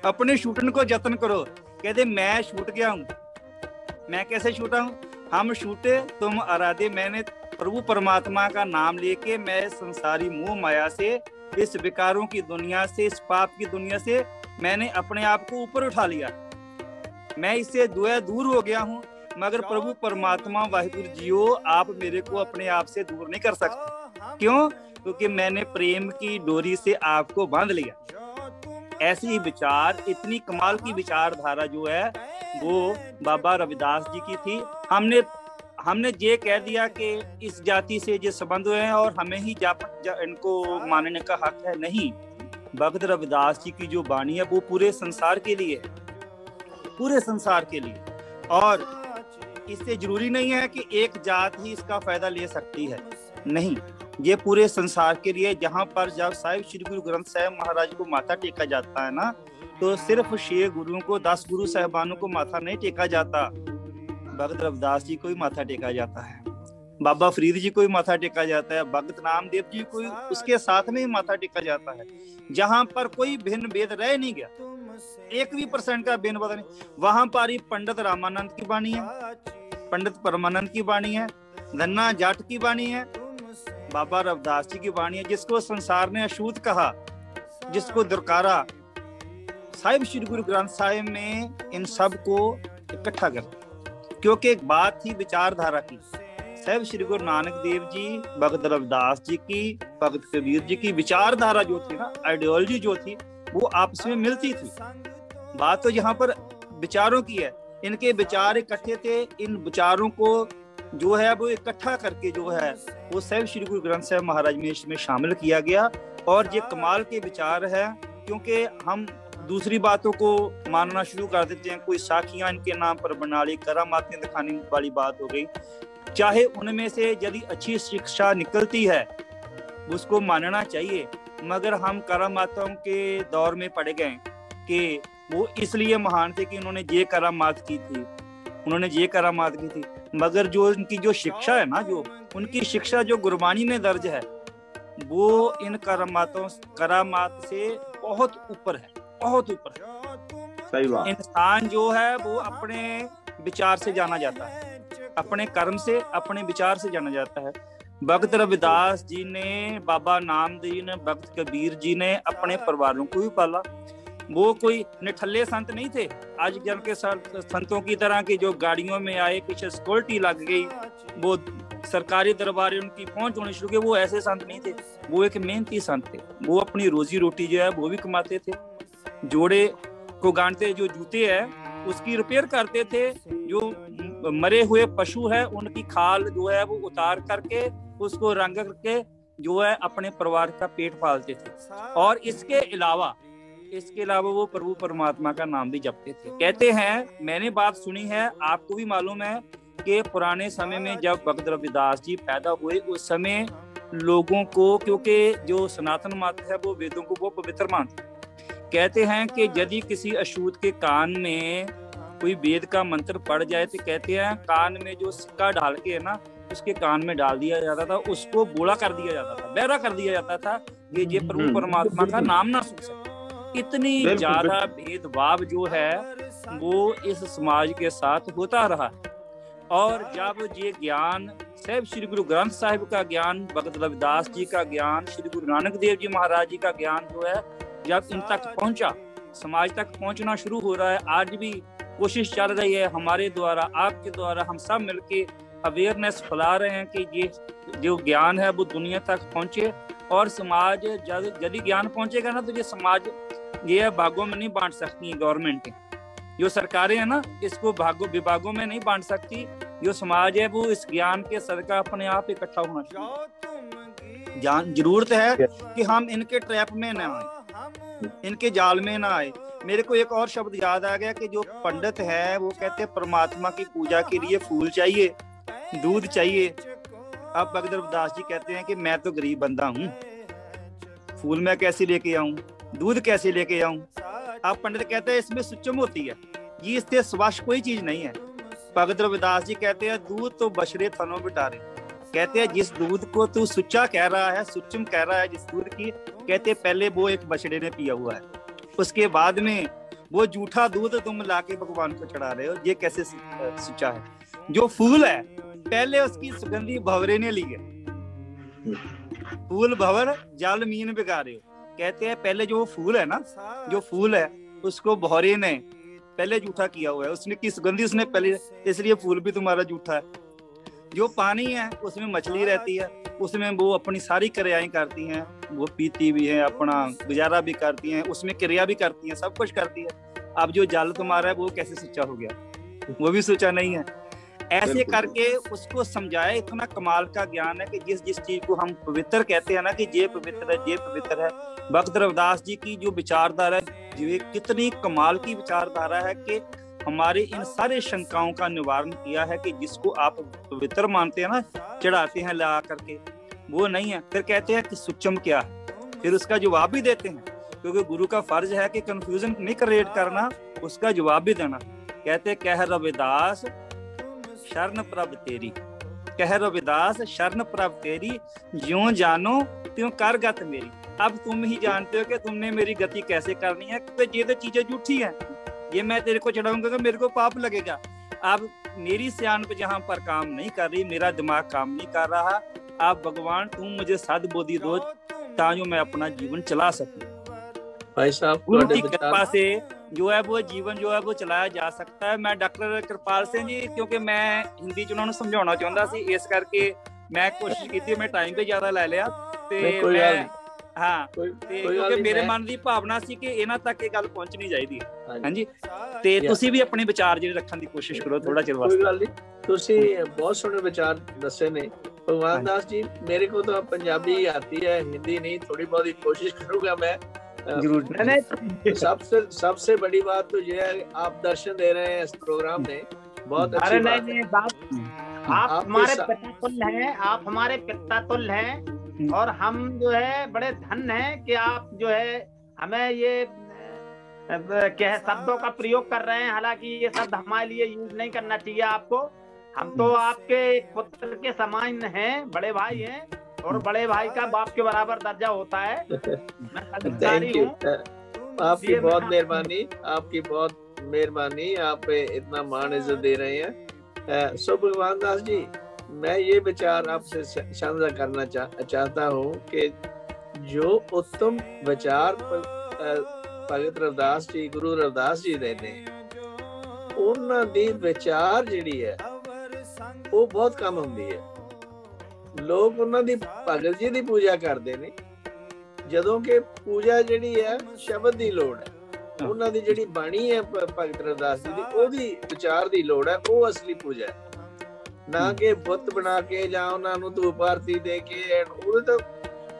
अपने शूटन को जतन करो। कहते मैं छूट गया हूँ। मैं कैसे छूटा हूँ? हम छूटे तुम आराधे। मैंने प्रभु परमात्मा का नाम लेके मैं संसारी मोह माया से, इस विकारों की दुनिया से, इस पाप की दुनिया से मैंने अपने आप को ऊपर उठा लिया। मैं इससे दूर हो गया हूँ, मगर प्रभु परमात्मा वाहिगुरु जियो आप मेरे को अपने आप से दूर नहीं कर सकते। क्यों? क्योंकि मैंने प्रेम की डोरी से आपको बांध लिया। ऐसी ही विचार, इतनी कमाल की विचारधारा जो है वो बाबा रविदास जी की थी। हमने ये कह दिया कि इस जाति से ये संबंध हैं और हमें ही इनको मानने का हक है। नहीं, भगत रविदास जी की जो वाणी है वो पूरे संसार के लिए, पूरे संसार के लिए। और इससे जरूरी नहीं है कि एक जात ही इसका फायदा ले सकती है। नहीं, ये पूरे संसार के लिए। जहाँ पर जब साहिब श्री गुरु ग्रंथ साहिब महाराज को माथा टेका जाता है ना, तो सिर्फ 6 गुरुओं को, 10 गुरु साहिबानों को माथा नहीं टेका जाता। भगत रविदास जी को भी माथा टेका जाता है, बाबा फरीद जी को भी माथा टेका जाता है, भगत नामदेव जी को उसके साथ में ही माथा टेका जाता है। जहाँ पर कोई भिन्न भेद रह नहीं गया, 1% का भिन्न भेद नहीं, वहां पर ही पंडित रामानंद की वाणी है, पंडित परमानंद की वाणी है, धन्ना जाट की वाणी है, बाबा रविदास जी की वाणी है। जिसको संसार ने अशुद्ध कहा, जिसको दुरकारा, साहिब श्री गुरु ग्रंथ साहिब में इन सब को इकट्ठा कर, क्योंकि एक बात थी विचारधारा की। साहिब श्री गुरु नानक देव जी, भगत रविदास जी की, भगत कबीर जी की विचारधारा जो थी ना, आइडियोलॉजी जो थी, वो आपस में मिलती थी। बात तो यहाँ पर विचारों की है। इनके विचार इकट्ठे थे। इन विचारों को जो है वो इकट्ठा करके जो है वो साहिब श्री गुरु ग्रंथ साहिब महाराज में इसमें शामिल किया गया। और ये कमाल के विचार है, क्योंकि हम दूसरी बातों को मानना शुरू कर देते हैं। कोई साखियां इनके नाम पर बना ली, करामातें दिखाने वाली बात हो गई। चाहे उनमें से यदि अच्छी शिक्षा निकलती है उसको मानना चाहिए, मगर हम करामातों के दौर में पड़ गए कि वो इसलिए महान थे कि उन्होंने ये करामात की थी, उन्होंने ये करामात की थी। मगर जो उनकी जो शिक्षा है ना, जो उनकी शिक्षा जो गुरबानी में दर्ज है, वो इन करामात से बहुत ऊपर है, बहुत ऊपर है। सही बात। इंसान जो है वो अपने विचार से जाना जाता है, अपने कर्म से, अपने विचार से जाना जाता है। भगत रविदास जी ने, बाबा नामदेव जी ने, भगत कबीर जी ने अपने परिवारों को भी पाला। वो कोई निठल्ले संत नहीं थे आज जन के संतों की तरह की जो गाड़ियों में आए, पीछे सिक्योरिटी लग गई, वो सरकारी दरबार उनकी पहुंच होनी शुरू हुई। वो ऐसे संत नहीं थे, वो एक मेहनती संत थे। वो अपनी रोजी रोटी जो है वो भी कमाते थे, जोड़े को गांठते, जो जूते हैं उसकी रिपेयर करते थे, जो मरे हुए पशु है उनकी खाल जो है वो उतार करके उसको रंग करके जो है अपने परिवार का पेट पालते थे, और इसके अलावा वो प्रभु परमात्मा का नाम भी जपते थे। कहते हैं, मैंने बात सुनी है, आपको भी मालूम है कि पुराने समय में जब भगत रविदास जी पैदा हुए उस समय लोगों को, क्योंकि जो सनातन मत है वो वेदों को वो पवित्र मानते, कहते हैं कि यदि किसी अछूत के कान में कोई वेद का मंत्र पड़ जाए तो कहते हैं कान में जो सिक्का डाल के है ना उसके कान में डाल दिया जाता था, उसको बोला कर दिया जाता था, बहरा कर दिया जाता था कि ये प्रभु परमात्मा का नाम ना सुन सके। इतनी ज्यादा भेदभाव जो है वो इस समाज के साथ होता रहा। और जब ये ज्ञान सिर्फ श्री गुरु ग्रंथ साहिब का ज्ञान, भगत रविदास जी का ज्ञान, श्री गुरु नानक देव जी महाराज जी का ज्ञान जो है जब इन तक पहुंचा, समाज तक पहुंचना शुरू हो रहा है, आज भी कोशिश चल रही है हमारे द्वारा, आपके द्वारा, हम सब मिलके अवेयरनेस फैला रहे हैं कि ये जो ज्ञान है वो दुनिया तक पहुंचे। और समाज यदि ज्ञान पहुंचेगा ना तो ये समाज ये भागों में नहीं बांट सकती गवर्नमेंट की, जो सरकारें हैं ना इसको विभागों में नहीं बांट सकती। जो समाज है वो इस ज्ञान के सदका अपने आप इकट्ठा होना चाहिए। जरूरत है कि हम इनके ट्रैप में ना आए, इनके जाल में ना आए। मेरे को एक और शब्द याद आ गया कि जो पंडित है वो कहते हैं परमात्मा की पूजा के लिए फूल चाहिए, दूध चाहिए। अब भगत रविदास जी कहते हैं कि मैं तो गरीब बंदा हूँ, फूल मैं कैसे लेके आऊं, दूध कैसे लेके आऊं। अब पंडित कहते हैं इसमें सुचम होती है, ये इससे स्वच्छ कोई चीज नहीं है। भगत रविदास जी कहते हैं दूध तो बछड़े थनों में डाले, कहते हैं जिस दूध को तू सुच्चा कह रहा है, सुचम कह रहा है जिस दूध की, कहते पहले वो एक बछड़े ने पिया हुआ है, उसके बाद में वो जूठा दूध तुम लाके भगवान को चढ़ा रहे हो, ये कैसे सुच्चा है। जो फूल है पहले उसकी सुगंधी भंवरे ने ली है, फूल भंवर जल मीन बिगा रहे हो। कहते हैं पहले जो फूल है ना, जो फूल है उसको भंवरे ने पहले जूठा किया हुआ है, उसने की सुगंधी उसने पहले, इसलिए फूल भी तुम्हारा जूठा है। जो पानी है उसमें मछली रहती है, उसमें वो अपनी सारी क्रियाएं करती हैं, वो पीती भी है, अपना गुजारा भी करती हैं, उसमें क्रिया भी करती हैं, सब कुछ करती है। अब जो जल तुम्हारा है वो कैसे सच्चा हो गया, वो भी सोचा नहीं है। ऐसे करके उसको समझाया। इतना कमाल का ज्ञान है कि जिस चीज को हम पवित्र कहते हैं ना कि ये पवित्र है, ये पवित्र है, भगत रविदास जी की जो विचारधारा है ये कितनी कमाल की विचारधारा है कि हमारे इन सारे शंकाओं का निवारण किया है कि जिसको आप पवित्र मानते हैं ना, चढ़ाते हैं ला करके, वो नहीं है। फिर कहते हैं कि सुचम क्या है, फिर उसका जवाब भी देते हैं, क्योंकि गुरु का फर्ज है कि कंफ्यूजन नहीं क्रिएट करना, उसका जवाब भी देना। कहते कह रविदास शरण प्रभ तेरी, कह रविदास शरण प्रभ तेरी, ज्यों जानो त्यों कर गत मेरी। अब तुम ही जानते हो कि तुमने मेरी गति कैसे करनी है, क्योंकि ये तो चीजें झूठी हैं, ये मैं तेरे को चढ़ाऊंगा तो मेरे को पाप लगेगा। अब मेरी सियानप जहाँ पर काम नहीं कर रही, मेरा दिमाग काम नहीं कर रहा, आप भगवान तुम मुझे सद्बुद्धि दो ताकि मैं अपना जीवन चला सकूं। भाई साहब गुरु की कृपा से जो है वो जीवन जो है वो चलाया जा सकता है। मैं डॉक्टर कृपाल सिंह जी, क्योंकि मैं हिंदी च उन्होंने समझाना चाहता सी, इस करके मैं कोशिश की, मैं टाइम पे ज्यादा ले लिया ते मैं हाँ क्योंकि मेरे मन ਦੀ ਭਾਵਨਾ ਸੀ ਕਿ ਇਹਨਾਂ ਤੱਕ ਇਹ ਗੱਲ ਪਹੁੰਚਣੀ ਚਾਹੀਦੀ ਹੈ। ਹਾਂਜੀ, ਤੇ ਤੁਸੀਂ ਵੀ ਆਪਣੇ ਵਿਚਾਰ ਜਿਹੜੇ ਰੱਖਣ ਦੀ ਕੋਸ਼ਿਸ਼ ਕਰੋ ਥੋੜਾ ਚਿਰ ਵਾਸਤੇ। ਕੋਈ ਗੱਲ ਨਹੀਂ, ਤੁਸੀਂ ਬਹੁਤ ਸੋਹਣੇ ਵਿਚਾਰ ਦੱਸੇ ਨੇ ਭਗਵਾਨ दास जी। मेरे को तो पंजाबी आती है, हिंदी नहीं, थोड़ी बहुत ही कोशिश करूंगा मैं जरूर। सबसे बड़ी बात तो ये है आप दर्शन दे रहे हैं इस प्रोग्राम में, बहुत अच्छी बात है। आप हमारे पिता तुल्य हैं, आप हमारे पिता तुल्य हैं, और हम जो है बड़े धन्य हैं कि आप जो है हमें ये क्या शब्दों का प्रयोग कर रहे हैं। हालांकि ये शब्द हमारे लिए यूज नहीं करना चाहिए आपको, हम तो आपके पुत्र के समान हैं, बड़े भाई हैं, और बड़े भाई का बाप के बराबर दर्जा होता है। मैं अधिकारी हूँ। आपकी बहुत मेहरबानी, आपकी बहुत मेहरबानी, आप इतना मान इज्जत दे रहे हैं। सो भगवान दास जी, मैं ये विचार आपसे साझा करना चाहता हूँ कि जो उत्तम विचार भगत रविदास जी, गुरु रविदास जी दे ने, उन्हां दी विचार जिहड़ी है वो बहुत कम हुंदी है। लोग उन्हां दी भगत जी दी पूजा करते ने, जदों कि पूजा जिहड़ी है शब्द दी लोड़ है, उन्हां दी जिहड़ी बाणी है भगत रविदास जी दी, ओदी विचार दी लोड़ है, वो असली पूजा है। ना कि बुत बना के ਜਾਂ ਉਹਨਾਂ ਨੂੰ ਧੂਪ ਆਰਤੀ ਦੇ ਕੇ ਉਹਦੇ ਤਾਂ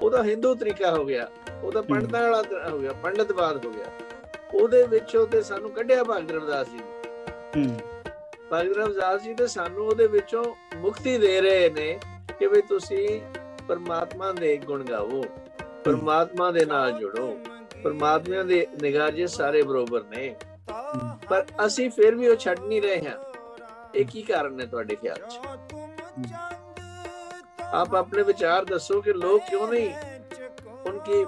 ਉਹਦਾ ਹਿੰਦੂ ਤਰੀਕਾ ਹੋ ਗਿਆ, ਉਹਦਾ ਪੰਡਤਾਂ ਵਾਲਾ ਹੋ ਗਿਆ, ਪੰਡਤਵਾਦ ਹੋ ਗਿਆ। ਉਹਦੇ ਵਿੱਚੋਂ ਤੇ ਸਾਨੂੰ ਕੱਢਿਆ ਭਗਤ ਰਵਿਦਾਸ ਜੀ ਨੇ। ਭਗਤ ਰਵਿਦਾਸ ਜੀ ਤੇ ਸਾਨੂੰ ਉਹਦੇ ਵਿੱਚੋਂ ਮੁਕਤੀ ਦੇ ਰਹੇ ਨੇ ਕਿ ਵੀ ਤੁਸੀਂ ਪਰਮਾਤਮਾ ਦੇ ਗੁਣ ਗਾਵੋ, ਪਰਮਾਤਮਾ ਦੇ ਨਾਲ ਜੁੜੋ, ਪਰਮਾਤਮਾ ਦੇ ਨਿਗਾਹ 'ਚ ਸਾਰੇ ਬਰੋਬਰ ਨੇ। ਪਰ ਅਸੀਂ ਫਿਰ ਵੀ ਉਹ ਛੱਡ ਨਹੀਂ ਰਹੇ ਹਾਂ। ਇਹ ਕੀ ਕਾਰਨ ਹੈ ਤੁਹਾਡੇ ਖਿਆਲ 'ਚ? आप अपने विचार दसो कि लोग क्यों नहीं उनकी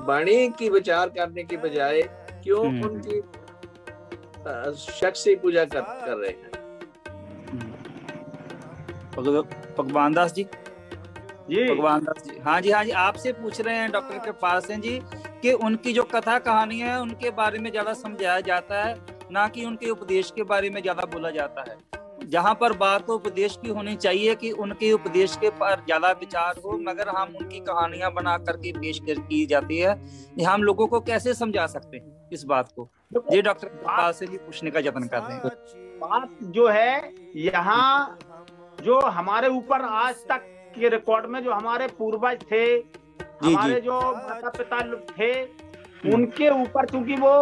वाणी की विचार करने की बजाय क्यों उनकी शख्सी पूजा कर रहे हैं? भगवान दास जी, भगवान दास जी, हाँ जी, हाँ जी, आपसे पूछ रहे हैं डॉक्टर कृपाल सिंह जी कि उनकी जो कथा कहानी है उनके बारे में ज्यादा समझाया जाता है, ना कि उनके उपदेश के बारे में ज्यादा बोला जाता है। जहाँ पर बात तो उपदेश की होनी चाहिए कि उनके उपदेश के पर ज्यादा विचार हो, मगर हम उनकी कहानियां बना करके पेश की जाती है। हम लोगों को कैसे समझा सकते हैं इस बात को? ये डॉक्टर कृपाल से जी पूछने का यत्न कर रहे हैं। बात जो है यहाँ जो हमारे ऊपर आज तक के रिकॉर्ड में जो हमारे पूर्वज थे, हमारे जो माता पिता थे, उनके ऊपर चूंकि वो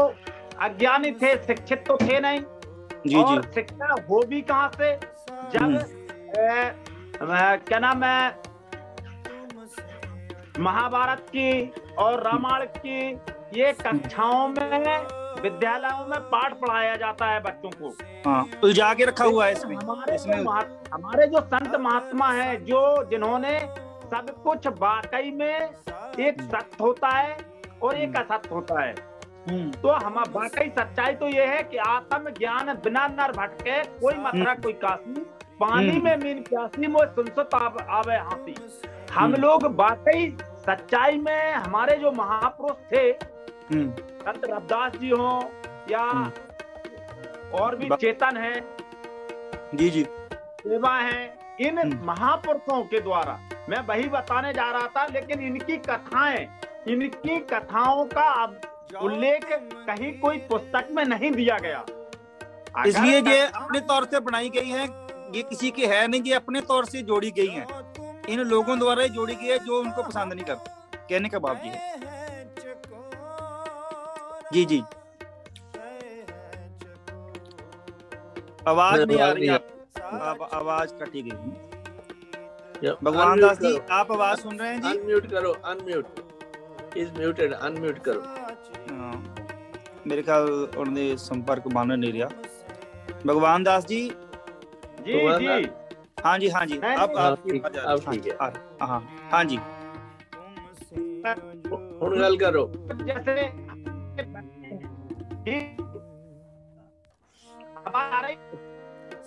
अज्ञानी थे, शिक्षित तो थे नहीं, और शिक्षा हो भी कहाँ से? जब क्या नाम है, महाभारत की और रामायण की ये कक्षाओं में, विद्यालयों में पाठ पढ़ाया जाता है बच्चों को। उलझा के रखा हुआ है इसमें। हमारे जो संत महात्मा है, जो जिन्होंने सब कुछ वाकई में एक सत्य होता है और एक असत्य होता है। तो हम वाकई सच्चाई तो ये है कि आत्म ज्ञान बिना नर भटके, कोई मथुरा कोई काशी, पानी में मीन प्यासी, मोह सुनसुत आवे हाथी। हम लोग वाकई सच्चाई में हमारे जो महापुरुष थे, संत रविदास जी हो या और भी चेतन है, जी जी, सेवा है, इन महापुरुषों के द्वारा मैं वही बताने जा रहा था। लेकिन इनकी कथाएं, इनकी कथाओं का उल्लेख कहीं कोई पुस्तक में नहीं दिया गया, इसलिए ये अपने तौर से बनाई गई है। ये किसी की है नहीं, ये अपने तौर से जोड़ी गई है, इन लोगों द्वारा ही जोड़ी गई है जो उनको पसंद नहीं करते। कहने का भाव जी है। जी जी, आवाज नहीं आ रही, आवाज कटी गई। भगवान दास जी, आप आवाज सुन रहे हैं जी? अनम्यूट करो, अनम्यूट इज म्यूटेड, अनम्यूट करो। मेरे ख्याल उन्होंने संपर्क मान नहीं रहा। भगवान दास जी, जी जी, हाँ जी, हाँ जी, अब ठीक है। हाँ जी, हुण गल करो। जैसे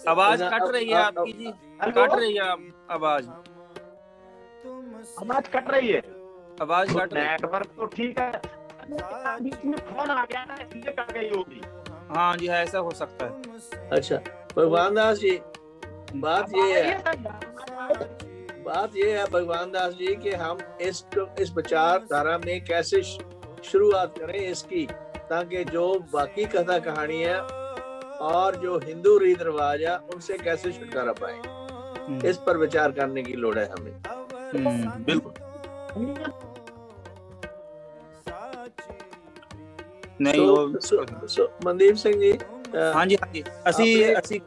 आवाज कट रही है आपकी जी, कट रही है आवाज, आवाज कट रही है, आवाज कट रही है। नेटवर्क तो ठीक है, बीच में फोन आ गया ना, इसलिए कट गई होगी। हाँ जी, ऐसा हो सकता है। अच्छा भगवान दास जी, बात ये है भगवान दास जी कि हम इस विचारधारा में कैसे शुरुआत करें इसकी, ताकि जो बाकी कथा कहानी है और जो हिंदू रीत रिवाज है उनसे कैसे छुटकारा पाए, इस पर विचार करने की लोड़ है हमें। बिल्कुल नहीं। मनदीप सिंह जी, हाँ जी, हाँ जी, ਅਸੀਂ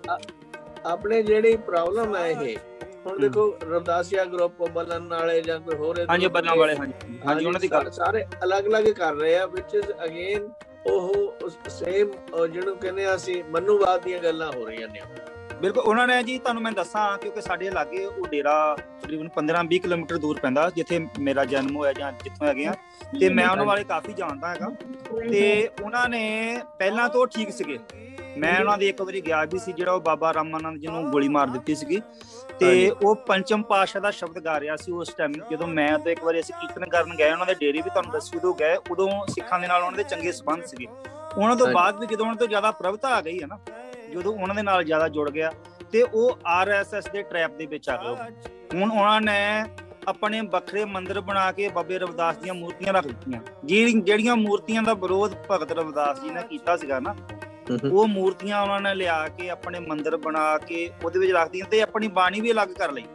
ਆਪਣੇ ਜਿਹੜੀ ਪ੍ਰੋਬਲਮ ਹੈ ਇਹ ਹੁਣ ਦੇਖੋ ਰਵਦਾਸੀਆ ਗਰੁੱਪ ਬਲਨ ਵਾਲੇ ਜਾਂ ਕੋਈ ਹੋਰ, ਹਾਂ ਜੀ, ਬਲਨ ਵਾਲੇ, ਹਾਂ ਜੀ, ਹਾਂ ਜੀ, ਉਹਨਾਂ ਦੀ ਗੱਲ ਸਾਰੇ ਅਲੱਗ-ਅਲੱਗ ਕਰ ਰਹੇ ਆ, ਵਿਚ ਇਜ਼ ਅਗੇਨ ਉਹ ਸੇਮ ਜਿਹਨੂੰ ਕਹਿੰਦੇ ਆ ਅਸੀਂ ਮਨੂਵਾਦ ਦੀਆਂ ਗੱਲਾਂ ਹੋ ਰਹੀਆਂ ਨੇ। ਬਿਲਕੁਲ, ਉਹਨਾਂ ਨੇ ਜੀ, ਤੁਹਾਨੂੰ ਮੈਂ ਦੱਸਾਂ ਕਿਉਂਕਿ ਸਾਡੇ ਲਾਗੇ ਉਹ ਡੇਰਾ ਤਕਰੀਬਨ 15-20 ਕਿਲੋਮੀਟਰ ਦੂਰ ਪੈਂਦਾ ਜਿੱਥੇ ਮੇਰਾ ਜਨਮ ਹੋਇਆ ਜਾਂ ਜਿੱਥੋਂ ਹੈਗੇ ਆ, ਤੇ ਮੈਂ ਉਹਨਾਂ ਬਾਰੇ ਕਾਫੀ ਜਾਣਦਾ ਹੈਗਾ। ਤੇ ਉਹਨਾਂ ਨੇ ਪਹਿਲਾਂ ਤੋਂ ਠੀਕ ਸੀਗੇ, ਮੈਂ ਉਹਨਾਂ ਦੇ ਇੱਕ ਵਾਰੀ ਗਿਆ ਵੀ ਸੀ, ਜਿਹੜਾ ਉਹ ਬਾਬਾ ਰਾਮਾਨੰਦ ਜੀ ਨੂੰ ਗੋਲੀ ਮਾਰ ਦਿੱਤੀ ਸੀਗੀ, ਤੇ ਉਹ ਪੰਚਮ ਪਾਤਸ਼ਾਹ ਦਾ ਸ਼ਬਦ ਗਾ ਰਿਹਾ ਸੀ ਉਸ ਟਾਈਮ। ਜਦੋਂ ਮੈਂ ਤਾਂ ਇੱਕ ਵਾਰੀ ਅਸੀਂ ਕੀਰਤਨ ਕਰਨ ਗਏ ਉਹਨਾਂ ਦੇ ਡੇਰੇ ਵੀ, ਤੁਹਾਨੂੰ ਦੱਸੀ, ਉਦੋਂ ਗਏ, ਉਦੋਂ ਸਿੱਖਾਂ ਦੇ ਨਾਲ ਉਹਨਾਂ ਦੇ ਚੰਗੇ ਸੰਬੰਧ ਸੀਗੇ। ਉਹਨਾਂ ਤੋਂ ਬਾਅਦ ਵੀ ਜਦੋਂ ਉਹਨਾਂ ਤੋਂ ਜ਼ਿਆਦਾ ਪ੍ਰਭਤਾ ਆ ਗਈ ਹੈ ਨਾ, ਜਦੋਂ ਉਹਨਾਂ ਦੇ ਨਾਲ ਜ਼ਿਆਦਾ ਜੁੜ ਗਿਆ, ਤੇ ਉਹ RSS ਦੇ ਟਰੈਪ ਦੇ ਵਿੱਚ ਆ ਗਏ। ਹੁਣ ਉਹਨਾਂ ਨੇ ਆਪਣੇ ਵੱਖਰੇ ਮੰਦਿਰ ਬਣਾ ਕੇ ਬਾਬੇ ਰਵਿਦਾਸ ਦੀਆਂ ਮੂਰਤੀਆਂ ਰੱਖ ਦਿੱਤੀਆਂ। ਜਿਹੜੀਆਂ ਮੂਰਤੀਆਂ ਦਾ ਵਿਰੋਧ ਭਗਤ ਰਵਿਦਾਸ ਜੀ ਨੇ ਕੀਤਾ ਸੀਗਾ ਨਾ, ਉਹ ਮੂਰਤੀਆਂ ਉਹਨਾਂ ਨੇ ਲਿਆ ਕੇ ਆਪਣੇ ਮੰਦਿਰ ਬਣਾ ਕੇ ਉਹਦੇ ਵਿੱਚ ਰੱਖਦੀਆਂ, ਤੇ ਆਪਣੀ ਬਾਣੀ ਵੀ ਅਲੱਗ ਕਰ ਲਈ।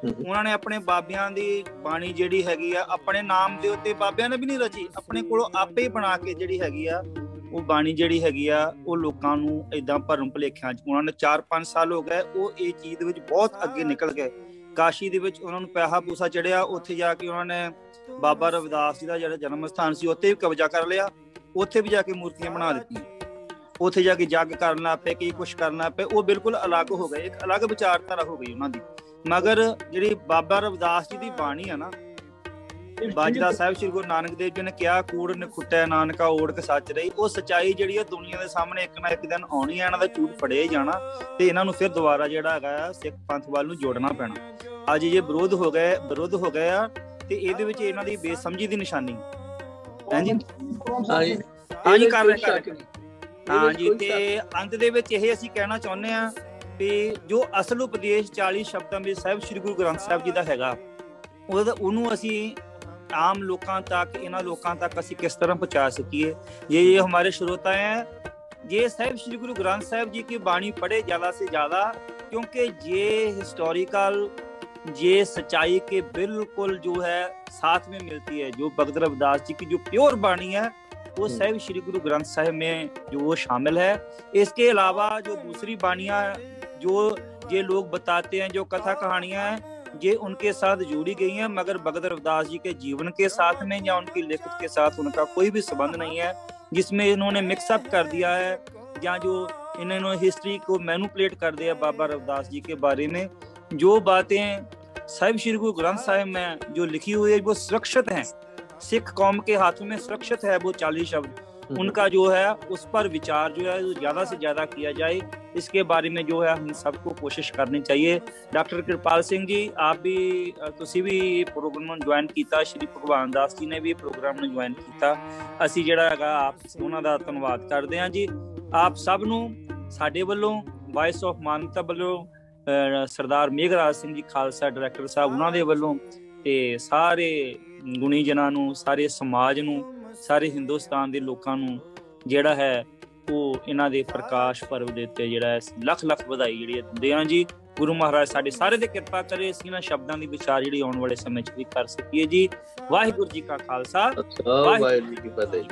ਉਹਨਾਂ ਨੇ ਆਪਣੇ ਬਾਬਿਆਂ ਦੀ ਬਾਣੀ ਜਿਹੜੀ ਹੈਗੀ ਆ ਆਪਣੇ ਨਾਮ ਦੇ ਉੱਤੇ, ਬਾਬਿਆਂ ਨੇ ਵੀ ਨਹੀਂ ਰਚੀ, ਆਪਣੇ ਕੋਲੋਂ ਆਪੇ ਹੀ ਬਣਾ ਕੇ ਜਿਹੜੀ ਹੈਗੀ ਆ ਉਹ ਬਾਣੀ ਜਿਹੜੀ ਹੈਗੀ ਆ ਉਹ ਲੋਕਾਂ ਨੂੰ ਏਦਾਂ ਭਰਮ ਭੁਲੇਖਿਆਂ 'ਚ, ਉਹਨਾਂ ਨੇ 4-5 ਸਾਲ ਹੋ ਗਏ ਉਹ ਇਹ ਚੀਜ਼ ਦੇ ਵਿੱਚ ਬਹੁਤ ਅੱਗੇ ਨਿਕਲ ਗਏ। ਕਾਸ਼ੀ ਦੇ ਵਿੱਚ ਉਹਨਾਂ ਨੂੰ ਪੈਸਾ ਪੂਸਾ ਚੜਿਆ, ਉੱਥੇ ਜਾ ਕੇ ਉਹਨਾਂ ਨੇ ਬਾਬਾ ਰਵਿਦਾਸ ਜੀ ਦਾ ਜਿਹੜਾ ਜਨਮ ਸਥਾਨ ਸੀ ਉੱਥੇ ਵੀ ਕਬਜ਼ਾ ਕਰ ਲਿਆ, ਉੱਥੇ ਵੀ ਜਾ ਕੇ ਮੂਰਤੀਆਂ ਬਣਾ ਦਿੱਤੀਆਂ, ਉੱਥੇ ਜਾ ਕੇ ਜੱਗ ਕਰਨਾ ਪਏ, ਕੀ ਕੁਛ ਕਰਨਾ ਪਏ, ਉਹ ਬਿਲਕੁਲ ਅਲੱਗ ਹੋ ਗਏ, ਇੱਕ ਅਲੱਗ ਵਿਚਾਰਧਾਰਾ ਹੋ ਗਈ ਉਹਨਾਂ ਦੀ। ਮਗਰ ਜਿਹੜੀ ਬਾਬਾ ਰਵਿਦਾਸ ਜੀ ਦੀ ਬਾਣੀ ਆ ਨਾ, ਬਾਜਦਾ ਸਾਹਿਬ ਸ੍ਰੀ ਗੁਰੂ ਨਾਨਕ ਦੇਵ ਜੀ ਨੇ ਕਿਹਾ ਕੂੜ ਨਖੁੱਟੈ ਨਾਨਕਾ ਓੜਕ ਸੱਚ ਰਹੀ, ਉਹ ਸੱਚਾਈ ਜਿਹੜੀ ਆ ਦੁਨੀਆ ਦੇ ਸਾਹਮਣੇ ਇੱਕ ਨਾ ਇੱਕ ਦਿਨ ਆਉਣੀ ਆ, ਇਹਨਾਂ ਦਾ ਝੂਠ ਫੜਿਆ ਹੀ ਜਾਣਾ ਤੇ ਇਹਨਾਂ ਨੂੰ ਫਿਰ ਦੁਬਾਰਾ ਜਿਹੜਾ ਹੈਗਾ ਸਿੱਖ ਪੰਥ ਵੱਲ ਨੂੰ ਜੋੜਨਾ ਪੈਣਾ। ਅੱਜ ਜੇ ਵਿਰੋਧ ਹੋ ਗਏ ਆ ਤੇ ਇਹਦੇ ਵਿੱਚ ਇਹਨਾਂ ਦੀ ਬੇਸਮਝੀ ਦੀ ਨਿਸ਼ਾਨੀ ਹਾਂਜੀ ਕਰ ਰਹੇ ਹਾਂਜੀ। ਤੇ ਅੰਤ ਦੇ ਵਿੱਚ ਇਹ ਅਸੀਂ ਕਹਿਣਾ ਚਾਹੁੰਦੇ ਆ ਵੀ ਜੋ ਅਸਲ ਉਪਦੇਸ਼ 40 ਸ਼ਬਦਾਂ ਵਿੱਚ ਸਾਹਿਬ ਸ੍ਰੀ ਗੁਰੂ ਗ੍ਰੰਥ ਸਾਹਿਬ ਜੀ ਦਾ ਹੈਗਾ, ਉਹਨੂੰ ਅਸੀਂ ਆਮ ਲੋਕਾਂ ਤੱਕ, ਇਹਨਾਂ ਲੋਕਾਂ ਤੱਕ ਅਸੀਂ किस तरह पहुंचा सकिए। ये हमारे श्रोता हैं, ये साहिब श्री गुरु ग्रंथ साहिब जी की बाणी पढ़े ज़्यादा से ज़्यादा, क्योंकि ये हिस्टोरिकल, ये सच्चाई के बिल्कुल जो है साथ में मिलती है। जो भगत रविदास जी की जो प्योर बाणी है वो साहिब श्री गुरु ग्रंथ साहिब में जो वो शामिल है। इसके अलावा जो दूसरी बाणियाँ जो ये लोग बताते हैं, जो कथा कहानियाँ हैं, ये उनके साथ जुड़ी गई हैं, मगर भगत रविदास जी के जीवन के साथ में या उनकी लिखत के साथ उनका कोई भी संबंध नहीं है, जिसमें इन्होंने मिक्सअप कर दिया है या जो इन्होंने हिस्ट्री को मैनिपुलेट कर दिया बाबा रविदास जी के बारे में। जो बातें साहिब श्री गुरु ग्रंथ साहिब में जो लिखी हुई है वो सुरक्षित हैं, सिख कौम के हाथों में सुरक्षित है वो 40 शब्द, उनका जो है उस पर विचार जो है ज्यादा से ज्यादा किया जाए, इसके बारे में जो है हम सबको कोशिश करनी चाहिए। डॉक्टर कृपाल सिंह जी आप भी ਤੁਸੀਂ ਵੀ ਪ੍ਰੋਗਰਾਮ ਨੂੰ ਜੁਆਇਨ ਕੀਤਾ, ਸ਼੍ਰੀ ਭਗਵਾਨ ਦਾਸ ਜੀ ਨੇ ਵੀ ਪ੍ਰੋਗਰਾਮ ਨੂੰ ਜੁਆਇਨ ਕੀਤਾ, ਅਸੀਂ ਜਿਹੜਾ ਹੈਗਾ ਆਪ ਉਹਨਾਂ ਦਾ ਧੰਨਵਾਦ ਕਰਦੇ ਹਾਂ ਜੀ। ਆਪ ਸਭ ਨੂੰ ਸਾਡੇ ਵੱਲੋਂ ਵਾਇਸ ਆਫ ਮਾਨਵਤਾ ਵੱਲੋਂ ਸਰਦਾਰ ਮੇਘਰਾਜ ਸਿੰਘ ਜੀ ਖਾਲਸਾ ਡਾਇਰੈਕਟਰ ਸਾਹਿਬ ਉਹਨਾਂ ਦੇ ਵੱਲੋਂ ਤੇ ਸਾਰੇ ਗੁਣੀ ਜਨਾਂ ਨੂੰ, ਸਾਰੇ ਸਮਾਜ ਨੂੰ, ਸਾਰੇ ਹਿੰਦੁਸਤਾਨ ਦੇ ਲੋਕਾਂ ਨੂੰ ਜਿਹੜਾ ਹੈ ਉਹ ਇਹਨਾਂ ਦੇ ਪ੍ਰਕਾਸ਼ ਪਰਵ ਦੇ ਉੱਤੇ ਜਿਹੜਾ ਲੱਖ ਲੱਖ ਵਧਾਈ ਜਿਹੜੀ ਦਿੰਦੇ ਹਾਂ ਜੀ। ਗੁਰੂ ਮਹਾਰਾਜ ਸਾਡੇ ਸਾਰੇ ਤੇ ਕਿਰਪਾ ਕਰੇ, ਅਸੀਂ ਇਹਨਾਂ ਸ਼ਬਦਾਂ ਦੀ ਵਿਚਾਰ ਜਿਹੜੀ ਆਉਣ ਵਾਲੇ ਸਮੇਂ 'ਚ ਵੀ ਕਰ ਸਕੀਏ ਜੀ। ਵਾਹਿਗੁਰੂ ਜੀ ਕਾ ਖਾਲਸਾ, ਵਾਹਿਗੁਰੂ ਜੀ ਕੀ ਫਤਿਹ।